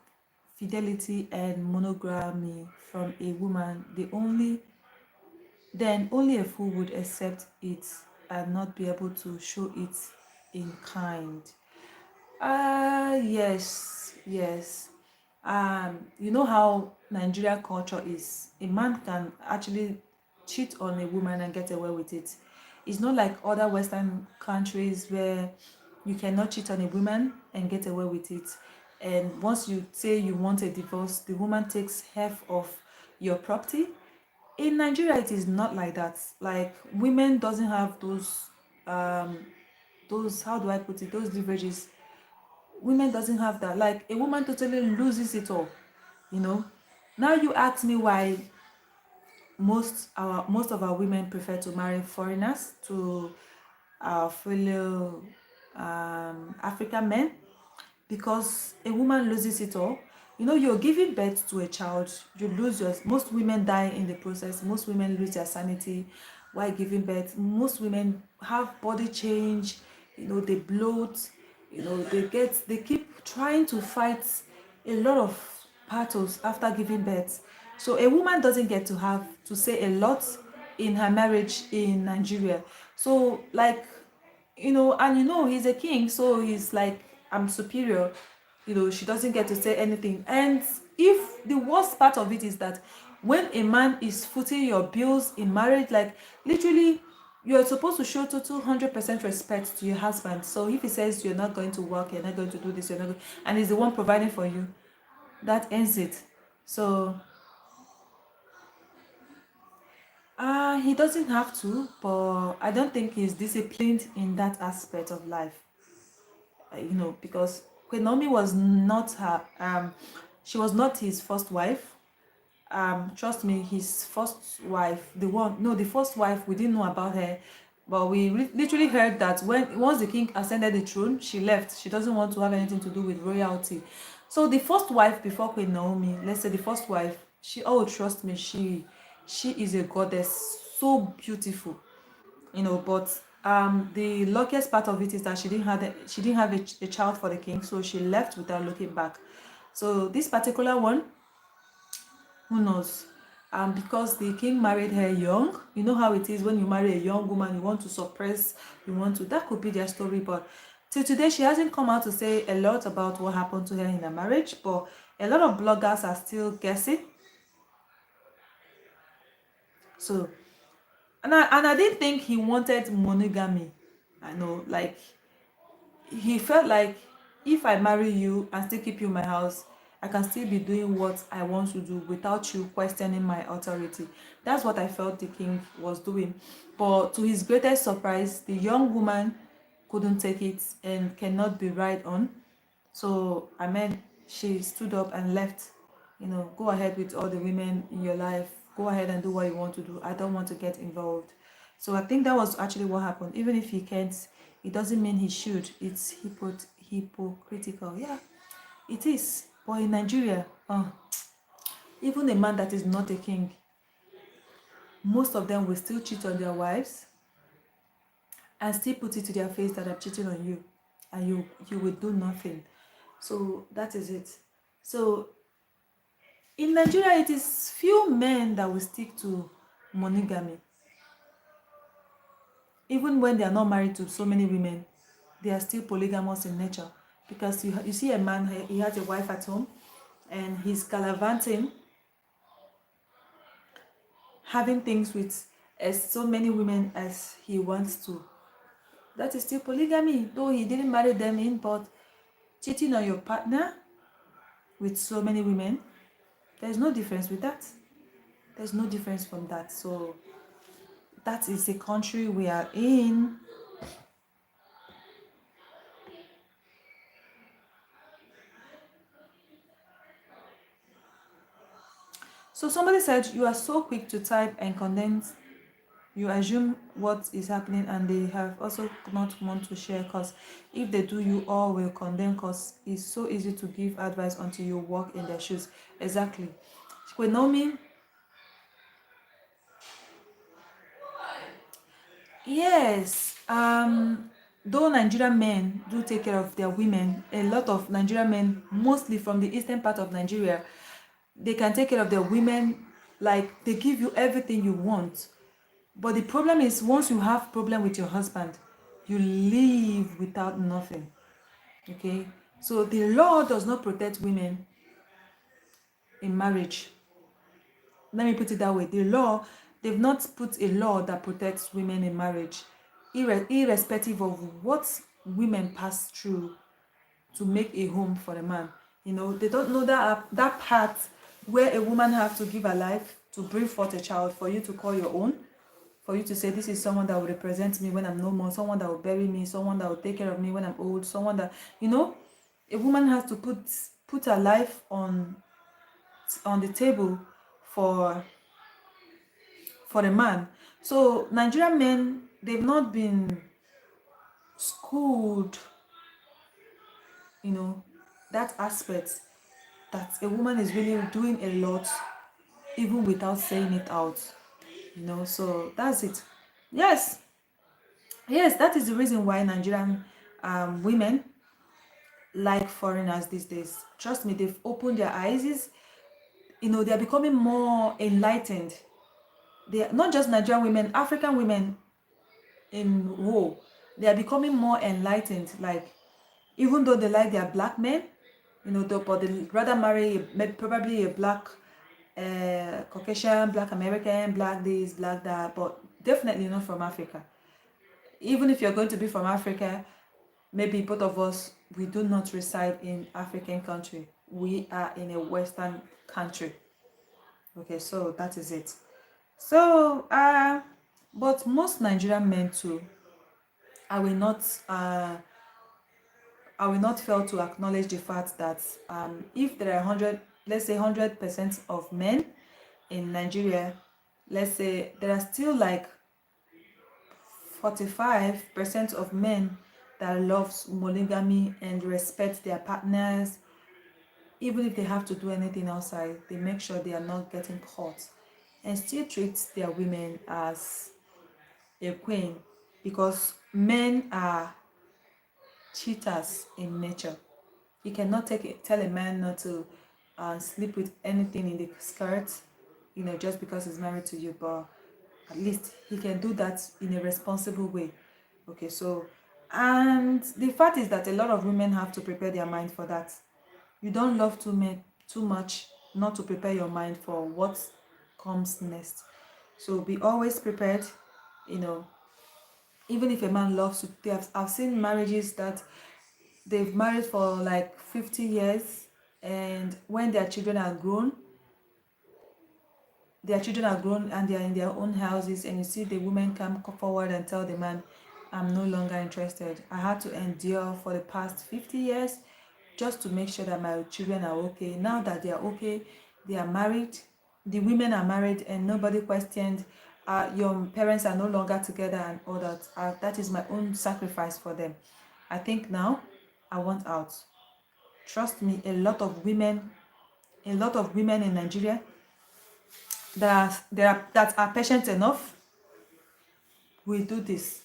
fidelity and monogamy from a woman, only a fool would accept it and not be able to show it in kind. Yes, yes. You know how Nigeria culture is. A man can actually cheat on a woman and get away with it. It's not like other Western countries where you cannot cheat on a woman and get away with it. And once you say you want a divorce, the woman takes half of your property. In Nigeria, it is not like that. Like, women doesn't have those, how do I put it, those leverages. Women doesn't have that. Like, a woman totally loses it all, you know now you ask me why most of our women prefer to marry foreigners to our fellow African men, because a woman loses it all. You're giving birth to a child, you lose yours. Most women die in the process. Most women lose their sanity while giving birth. Most women have body change, they bloat, they keep trying to fight a lot of battles after giving birth. So a woman doesn't get to have to say a lot in her marriage in Nigeria. So, like, and he's a king, so he's like, I'm superior. She doesn't get to say anything. And if the worst part of it is that when a man is footing your bills in marriage, like, literally, you're supposed to show to 200% respect to your husband. So if he says you're not going to work, you're not going to do this, you're not going, and he's the one providing for you, that ends it. So He doesn't have to, but I don't think he's disciplined in that aspect of life. Because Queen Naomi was not her she was not his first wife. Trust me, his first wife, the one, no, the first wife, we didn't know about her, but we literally heard that when once the king ascended the throne, she left. She doesn't want to have anything to do with royalty. So the first wife before Queen Naomi, let's say the first wife, trust me, she is a goddess, so beautiful, but the luckiest part of it is that she didn't have a child for the king, so she left without looking back. So this particular one, who knows? Because the king married her young, you know how it is when you marry a young woman, you want to suppress, that could be their story. But till today, she hasn't come out to say a lot about what happened to her in the marriage. But a lot of bloggers are still guessing. So, and I didn't think he wanted monogamy. I know, like, he felt like, if I marry you and still keep you in my house, I can still be doing what I want to do without you questioning my authority. That's what I felt the king was doing. But to his greatest surprise, the young woman couldn't take it and cannot be right on. So I mean, she stood up and left. Go ahead with all the women in your life. Go ahead and do what you want to do. I don't want to get involved. So I think that was actually what happened. Even if he can't, it doesn't mean he should. It's hypocritical. Yeah, it is. But in Nigeria, even a man that is not a king, most of them will still cheat on their wives and still put it to their face that I'm cheating on you, and you will do nothing. So that is it. So in Nigeria, it is few men that will stick to monogamy. Even when they are not married to so many women, they are still polygamous in nature. Because you see a man, he has a wife at home, and he's gallivanting, having things with as so many women as he wants to. That is still polygamy, though he didn't marry them in, but cheating on your partner with so many women, there's no difference with that. There's no difference from that. So that is the country we are in. So somebody said, you are so quick to type and condense. You assume what is happening, and they have also not want to share, because if they do, you all will condemn, because it's so easy to give advice until you walk in their shoes. Exactly. Naomi, yes. Though Nigerian men do take care of their women, a lot of Nigerian men, mostly from the eastern part of Nigeria, they can take care of their women, like they give you everything you want. But the problem is, once you have problem with your husband, you leave without nothing. Okay? So the law does not protect women in marriage. Let me put it that way. The law, they've not put a law that protects women in marriage, irrespective of what women pass through to make a home for a man. They don't know that part where a woman has to give her life to bring forth a child for you to call your own, for you to say, this is someone that will represent me when I'm no more, someone that will bury me, someone that will take care of me when I'm old, someone that, a woman has to put her life on the table for a man. So Nigerian men, they've not been schooled, that aspect, that a woman is really doing a lot even without saying it out. So that's it. Yes, that is the reason why Nigerian women like foreigners these days. Trust me, they've opened their eyes. They're becoming more enlightened. They are not just Nigerian women, African women in whole. They are becoming more enlightened. Like, even though they like their black men, but they rather marry probably a black Caucasian, black American, black this, black that, but definitely not from Africa. Even if you're going to be from Africa, maybe both of us, we do not reside in African country. We are in a Western country. Okay, so that is it. So but most Nigerian men too, I will not uh I will not fail to acknowledge the fact that if there are 100, let's say 100% of men in Nigeria, let's say there are still like 45% of men that loves monogamy and respect their partners. Even if they have to do anything outside, they make sure they are not getting caught, and still treat their women as a queen, because men are cheaters in nature. You cannot tell a man not to sleep with anything in the skirt, just because he's married to you, but at least he can do that in a responsible way. Okay, so, and the fact is that a lot of women have to prepare their mind for that. You don't love too much not to prepare your mind for what comes next. So be always prepared, you know. Even if a man loves to, I've seen marriages that they've married for like 50 years, and when their children are grown and they are in their own houses, and you see the women come forward and tell the man, I'm no longer interested. I had to endure for the past 50 years just to make sure that my children are okay. Now that they are okay, they are married, the women are married, and nobody questioned, your parents are no longer together and all that. That is my own sacrifice for them. I think now I want out. Trust me, a lot of women in Nigeria that are patient enough will do this,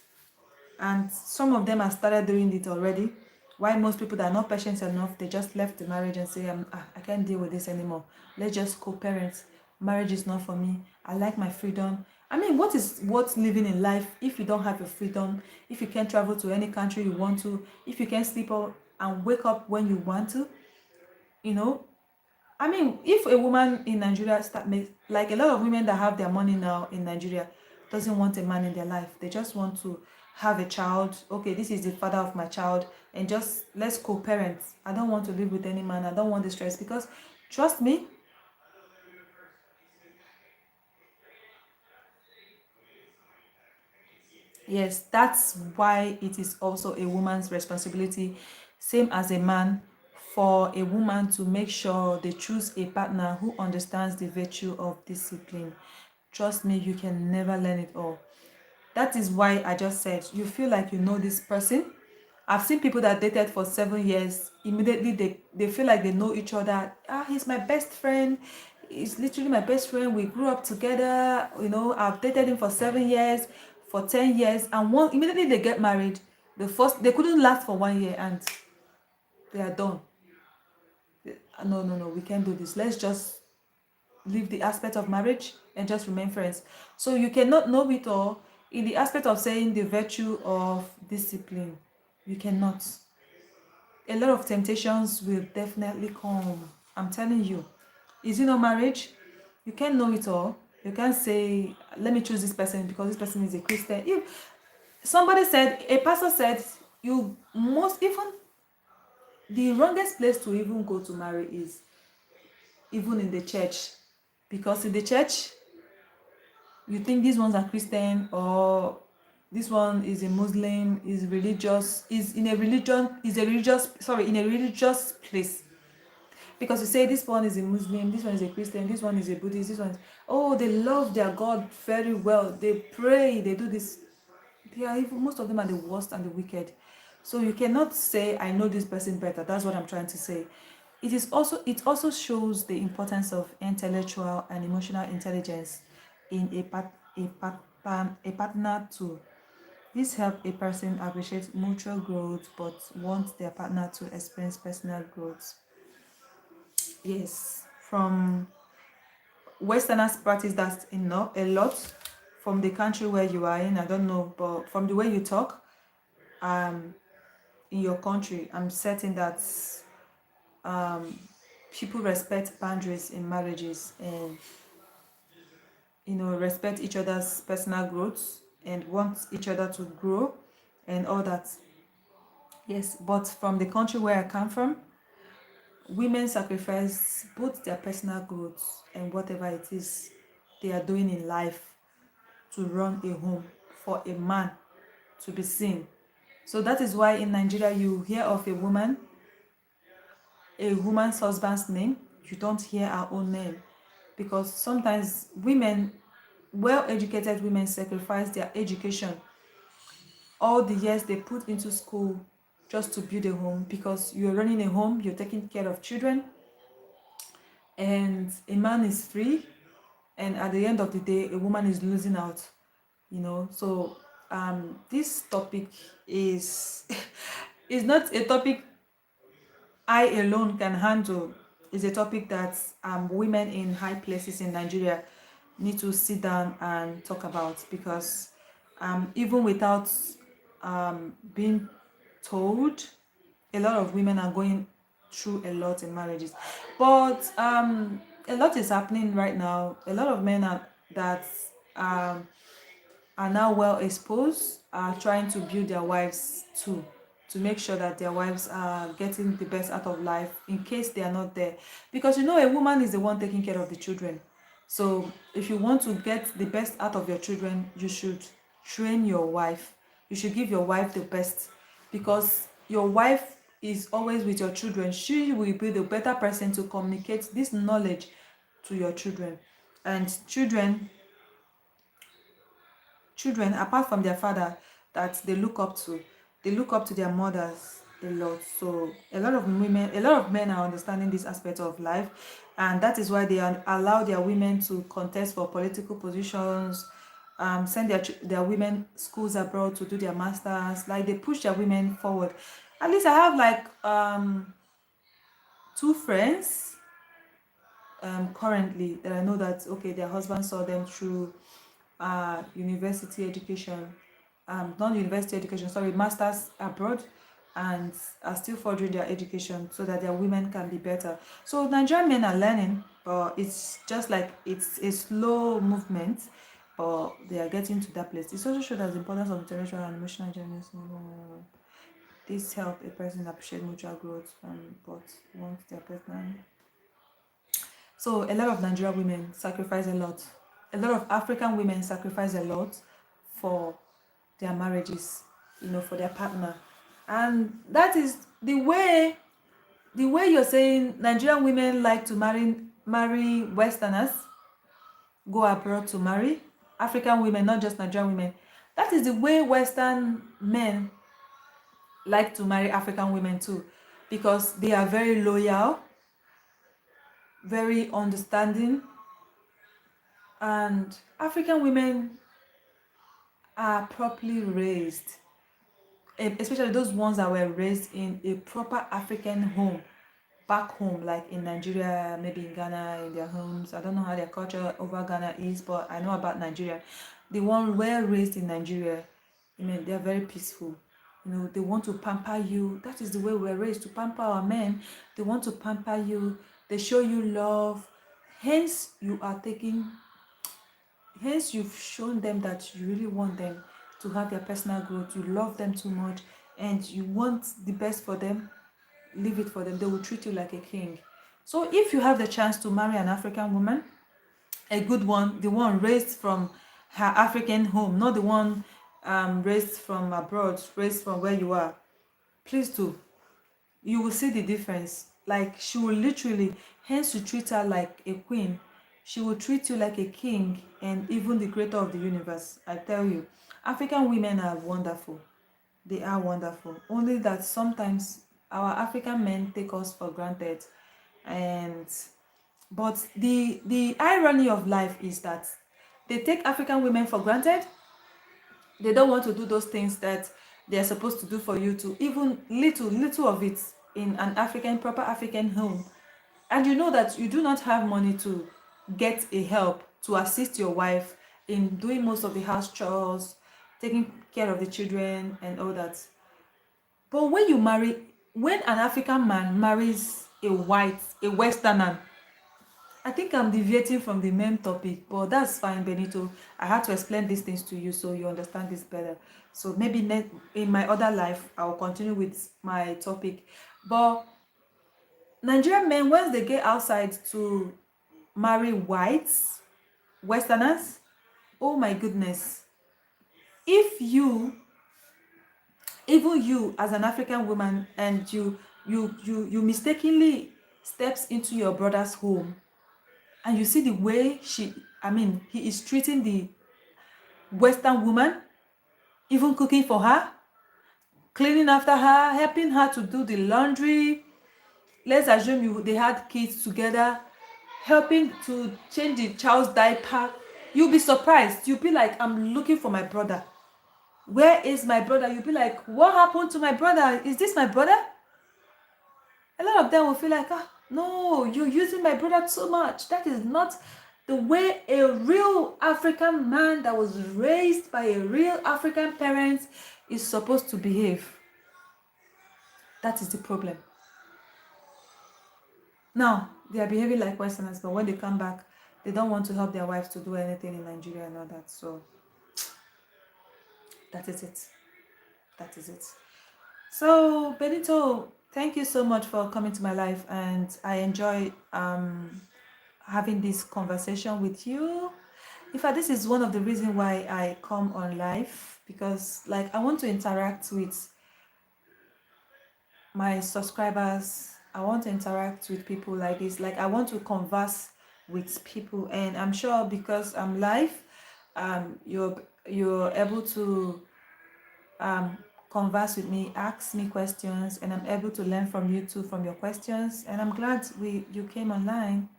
and some of them have started doing it already. Why most people that are not patient enough, they just left the marriage and say, I can't deal with this anymore. Let's just co-parent. Marriage is not for me. I like my freedom. I mean, what is what's living in life if you don't have your freedom? If you can't travel to any country you want to? If you can't sleep up and wake up when you want to? You know, I mean, if a woman in Nigeria like a lot of women that have their money now in Nigeria doesn't want a man in their life. They just want to have a child. Okay, this is the father of my child, and just let's co-parent. I don't want to live with any man. I don't want the stress, because trust me, yes, that's why it is also a woman's responsibility, same as a man, for a woman to make sure they choose a partner who understands the virtue of discipline. Trust me, you can never learn it all. That is why I just said, you feel like you know this person. I've seen people that dated for 7 years. Immediately they feel like they know each other. He's my best friend. He's literally my best friend. We grew up together. I've dated him for 7 years, for 10 years, and immediately they get married. They couldn't last for 1 year and they are done. No, no, no, we can't do this. Let's just leave the aspect of marriage and just remain friends. So you cannot know it all in the aspect of saying the virtue of discipline. You cannot. A lot of temptations will definitely come. I'm telling you. Is it not marriage? You can't know it all. You can't say, let me choose this person because this person is a Christian. If a pastor said, you most even the wrongest place to even go to marry is even in the church. Because in the church, you think these ones are Christian, or this one is a Muslim, is religious, is in a religion, is a religious, sorry, in a religious place. Because you say this one is a Muslim, this one is a Christian, this one is a Buddhist, this one is, oh, they love their God very well, they pray, they do this. They are even, most of them are the worst and the wicked. So you cannot say, I know this person better. That's what I'm trying to say. It also shows the importance of intellectual and emotional intelligence in a partner too. This helps a person appreciate mutual growth but want their partner to experience personal growth. Yes, from Westerners practice that a lot. From the country where you are in, I don't know, but from the way you talk, um, in your country, I'm certain that um, people respect boundaries in marriages, and respect each other's personal growth and want each other to grow and all that. Yes, but from the country where I come from, women sacrifice both their personal growth and whatever it is they are doing in life to run a home for a man to be seen. So that is why in Nigeria you hear of a woman's husband's name, you don't hear her own name, because sometimes women, well-educated women, sacrifice their education, all the years they put into school, just to build a home, because you're running a home, you're taking care of children, and a man is free, and at the end of the day a woman is losing out, so this topic is is not a topic I alone can handle. Is a topic that women in high places in Nigeria need to sit down and talk about, because even without being told, a lot of women are going through a lot in marriages. But a lot is happening right now. A lot of men that um, are now well exposed are trying to build their wives too, to make sure that their wives are getting the best out of life in case they are not there, because a woman is the one taking care of the children. So if you want to get the best out of your children, you should train your wife, you should give your wife the best, because your wife is always with your children. She will be the better person to communicate this knowledge to your children. And children, apart from their father that they look up to their mothers a lot. So a lot of men are understanding this aspect of life, and that is why they allow their women to contest for political positions, send their women schools abroad to do their masters. Like, they push their women forward. At least I have like two friends currently that I know that, okay, their husband saw them through university education, not university education, sorry, masters abroad, and are still furthering their education so that their women can be better. So Nigerian men are learning, but it's just like it's a slow movement, but they are getting to that place. It also shows the importance of intellectual and emotional journeys. This help a person appreciate mutual growth, but want their personal. So a lot of Nigerian women sacrifice a lot. A lot of African women sacrifice a lot for their marriages, for their partner. And that is the way you're saying Nigerian women like to marry Westerners, go abroad to marry African women, not just Nigerian women. That is the way Western men like to marry African women too, because they are very loyal, very understanding, and African women are properly raised, especially those ones that were raised in a proper African home, back home, like in Nigeria, maybe in Ghana, in their homes. I don't know how their culture over Ghana is, but I know about Nigeria. The one were raised in Nigeria, they're very peaceful. They want to pamper you. That is the way we're raised, to pamper our men. They want to pamper you. They show you love. Hence, you've shown them that you really want them to have their personal growth. You love them too much, and you want the best for them. Leave it for them. They will treat you like a king. So if you have the chance to marry an African woman, a good one, the one raised from her African home, not the one raised from abroad, raised from where you are, please do. You will see the difference. Like, she will literally, hence you treat her like a queen, she will treat you like a king, and even the creator of the universe. I tell you, African women are wonderful. They are wonderful. Only that sometimes our African men take us for granted. And but the irony of life is that they take African women for granted. They don't want to do those things that they are supposed to do for you, to even little of it in an proper African home. And you know that you do not have money to get a help to assist your wife in doing most of the house chores, taking care of the children and all that. But when an African man marries a Westerner, I think I'm deviating from the main topic, but that's fine, Benito. I had to explain these things to you so you understand this better. So maybe in my other life, I will continue with my topic. But Nigerian men, once they get outside to marry whites, Westerners, oh my goodness, if you, even you as an African woman, and you mistakenly steps into your brother's home, and you see the way he is treating the Western woman, even cooking for her, cleaning after her, helping her to do the laundry. Let's assume they had kids together, helping to change the child's diaper. You'll be surprised. You'll be like, I'm looking for my brother. Where is my brother? You'll be like, what happened to my brother? Is this my brother? A lot of them will feel like, no, you're using my brother too much. That is not the way a real African man that was raised by a real African parent is supposed to behave. That is the problem. Now, they are behaving like Westerners, but when they come back, they don't want to help their wives to do anything in Nigeria and all that. So, that is it. That is it. So, Benito, thank you so much for coming to my life, and I enjoy having this conversation with you. In fact, this is one of the reasons why I come on live, because like I want to interact with my subscribers. I want to interact with people like this. Like I want to converse with people, and I'm sure because I'm live, you're able to converse with me, ask me questions, and I'm able to learn from you too, from your questions. And I'm glad you came online.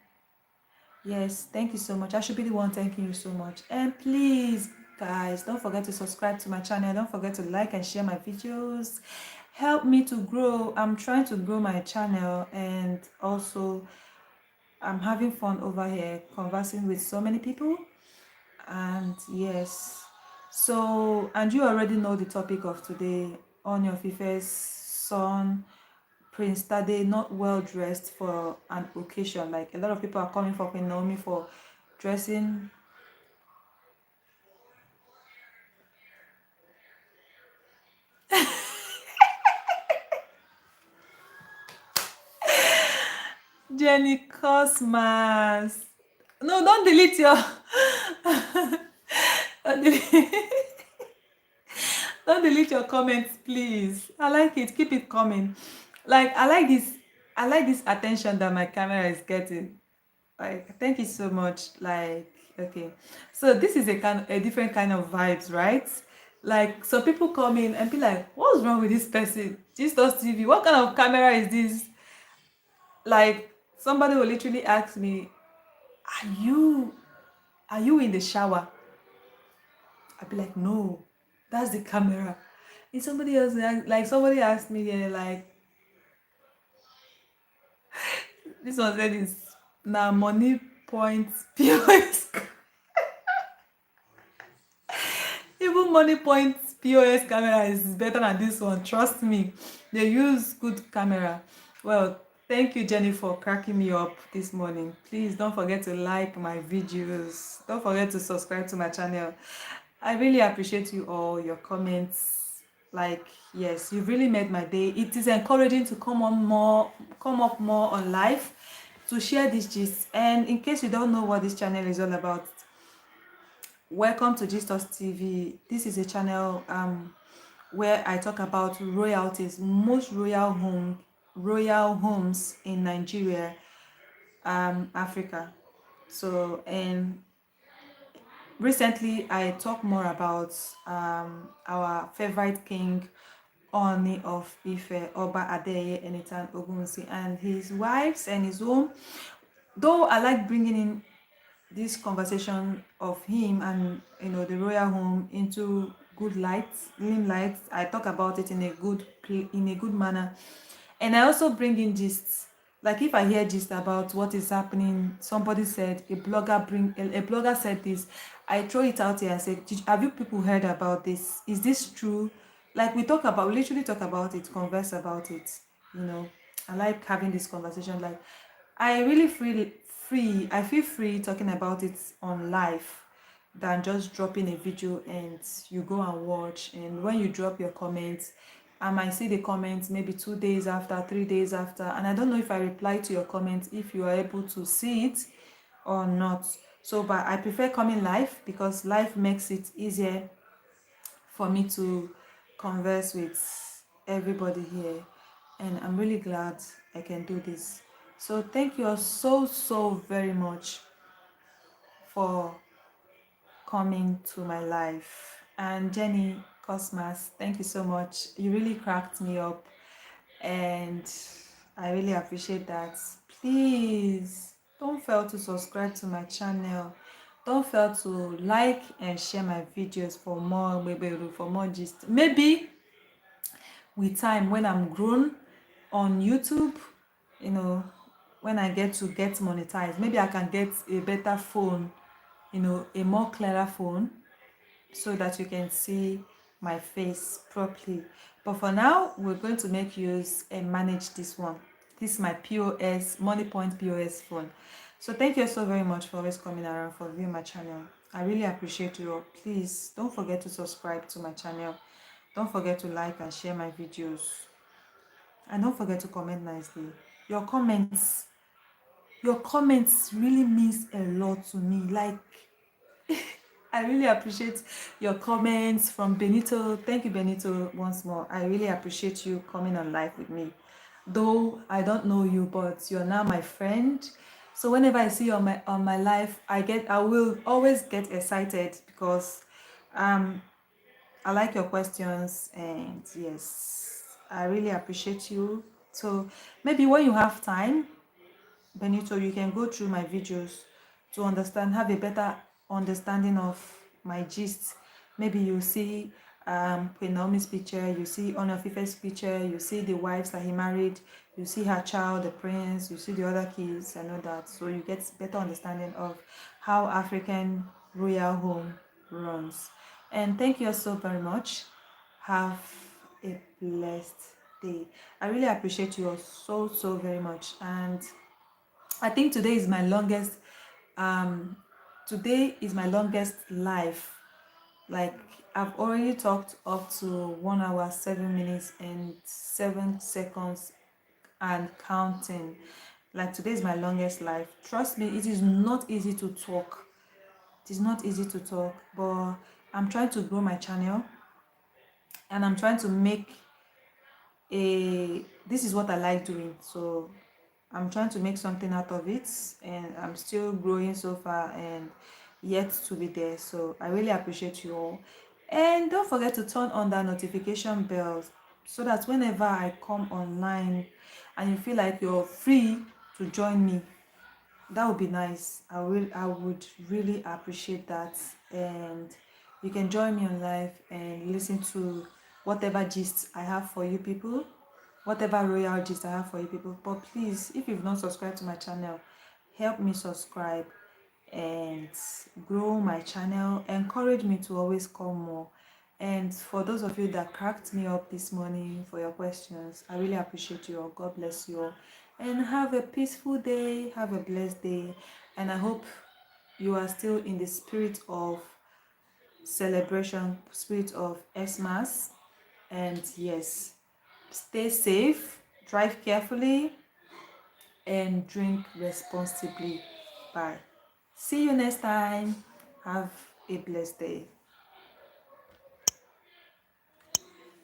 Yes, thank you so much. I should be the one thanking you so much. And please, guys, don't forget to subscribe to my channel. Don't forget to like and share my videos. Help me to grow. I'm trying to grow my channel, and also I'm having fun over here conversing with so many people. And yes, so, and you already know the topic of today. Ooni of Ife's son, Prince Tade, not well dressed for an occasion. Like a lot of people are coming for Queen Naomi for dressing. Jenny Cosmas. No, don't delete your don't delete, don't delete your comments, please. I like it. Keep it coming. Like I like this attention that my camera is getting. Like, thank you so much. Like, okay, so this is a different kind of vibes, right? Like, so people come in and be like, what's wrong with this person? Jesus TV, what kind of camera is this? Like, somebody will literally ask me, are you in the shower? I'd be like, no, that's the camera. And somebody asked me, yeah, like, this one said is now money points POS. Even money points POS camera is better than this one. Trust me, they use good camera. Well, thank you, Jenny, for cracking me up this morning. Please don't forget to like my videos. Don't forget to subscribe to my channel. I really appreciate you all, your comments. Like, yes, you really made my day. It is encouraging to come up more on live to share this gist. And in case you don't know what this channel is all about, welcome to Jesus TV. This is a channel where I talk about royalties, most royal homes in Nigeria, Africa. So, and recently I talk more about our favorite king, Ooni of Ife, Oba Adeye Enitan Ogunwusi, and his wives and his home. Though I like bringing in this conversation of him and the royal home into good lights, limelight. I talk about it in a good manner, and I also bring in gists. Like if I hear gist about what is happening, somebody said, a blogger said this, I throw it out here and say, have you people heard about this? Is this true? Like we literally talk about it, converse about it. I like having this conversation. Like I really I feel free talking about it on live than just dropping a video and you go and watch, and when you drop your comments, I might see the comments maybe 2 days after, 3 days after, and I don't know if I reply to your comments, if you are able to see it or not. So but I prefer coming live because live makes it easier for me to converse with everybody here, and I'm really glad I can do this. So thank you all so very much for coming to my life. And Jenny Cosmas, thank you so much. You really cracked me up, and I really appreciate that. Please don't fail to subscribe to my channel. Don't fail to like and share my videos for more, maybe for more gist. Maybe with time, when I'm grown on YouTube, you know, when I get monetized, maybe I can get a better phone, a more clearer phone, so that you can see my face properly. But for now, we're going to make use and manage this one. This is my POS, Money Point POS phone. So thank you so very much for always coming around, for viewing my channel. I really appreciate you all. Please don't forget to subscribe to my channel. Don't forget to like and share my videos. And don't forget to comment nicely. Your comments, your comments really means a lot to me. Like, I really appreciate your comments from Benito. Thank you, Benito, once more. I really appreciate you coming on live with me. Though I don't know you, but you're now my friend. So whenever I see you on my live, I will always get excited because um I like your questions, and yes, I really appreciate you. So maybe when you have time, Benito, you can go through my videos to understand, have a better understanding of my gist. Maybe you see Queen Naomi's picture, you see Ooni picture, you see the wives that he married, you see her child, the prince, you see the other kids and all that. So you get better understanding of how African royal home runs. And thank you so very much. Have a blessed day. I really appreciate you all so very much. And I think um today is my longest live. Like, I've already talked up to 1 hour, 7 minutes and 7 seconds and counting. Like, today is my longest live. Trust me, it is not easy to talk. It is not easy to talk, but I'm trying to grow my channel, and I'm trying to make this is what I like doing. So I'm trying to make something out of it, and I'm still growing so far and yet to be there. So I really appreciate you all. And don't forget to turn on that notification bell so that whenever I come online and you feel like you're free to join me, that would be nice. I would really appreciate that. And you can join me on live and listen to whatever gist I have for you people, whatever royal gist I have for you people. But please, if you've not subscribed to my channel, help me subscribe and grow my channel. Encourage me to always come more. And for those of you that cracked me up this morning for your questions, I really appreciate you all. God bless you all. And have a peaceful day, have a blessed day. And I hope you are still in the spirit of celebration, spirit of Xmas. And yes, stay safe, drive carefully, and drink responsibly. Bye. See you next time. Have a blessed day.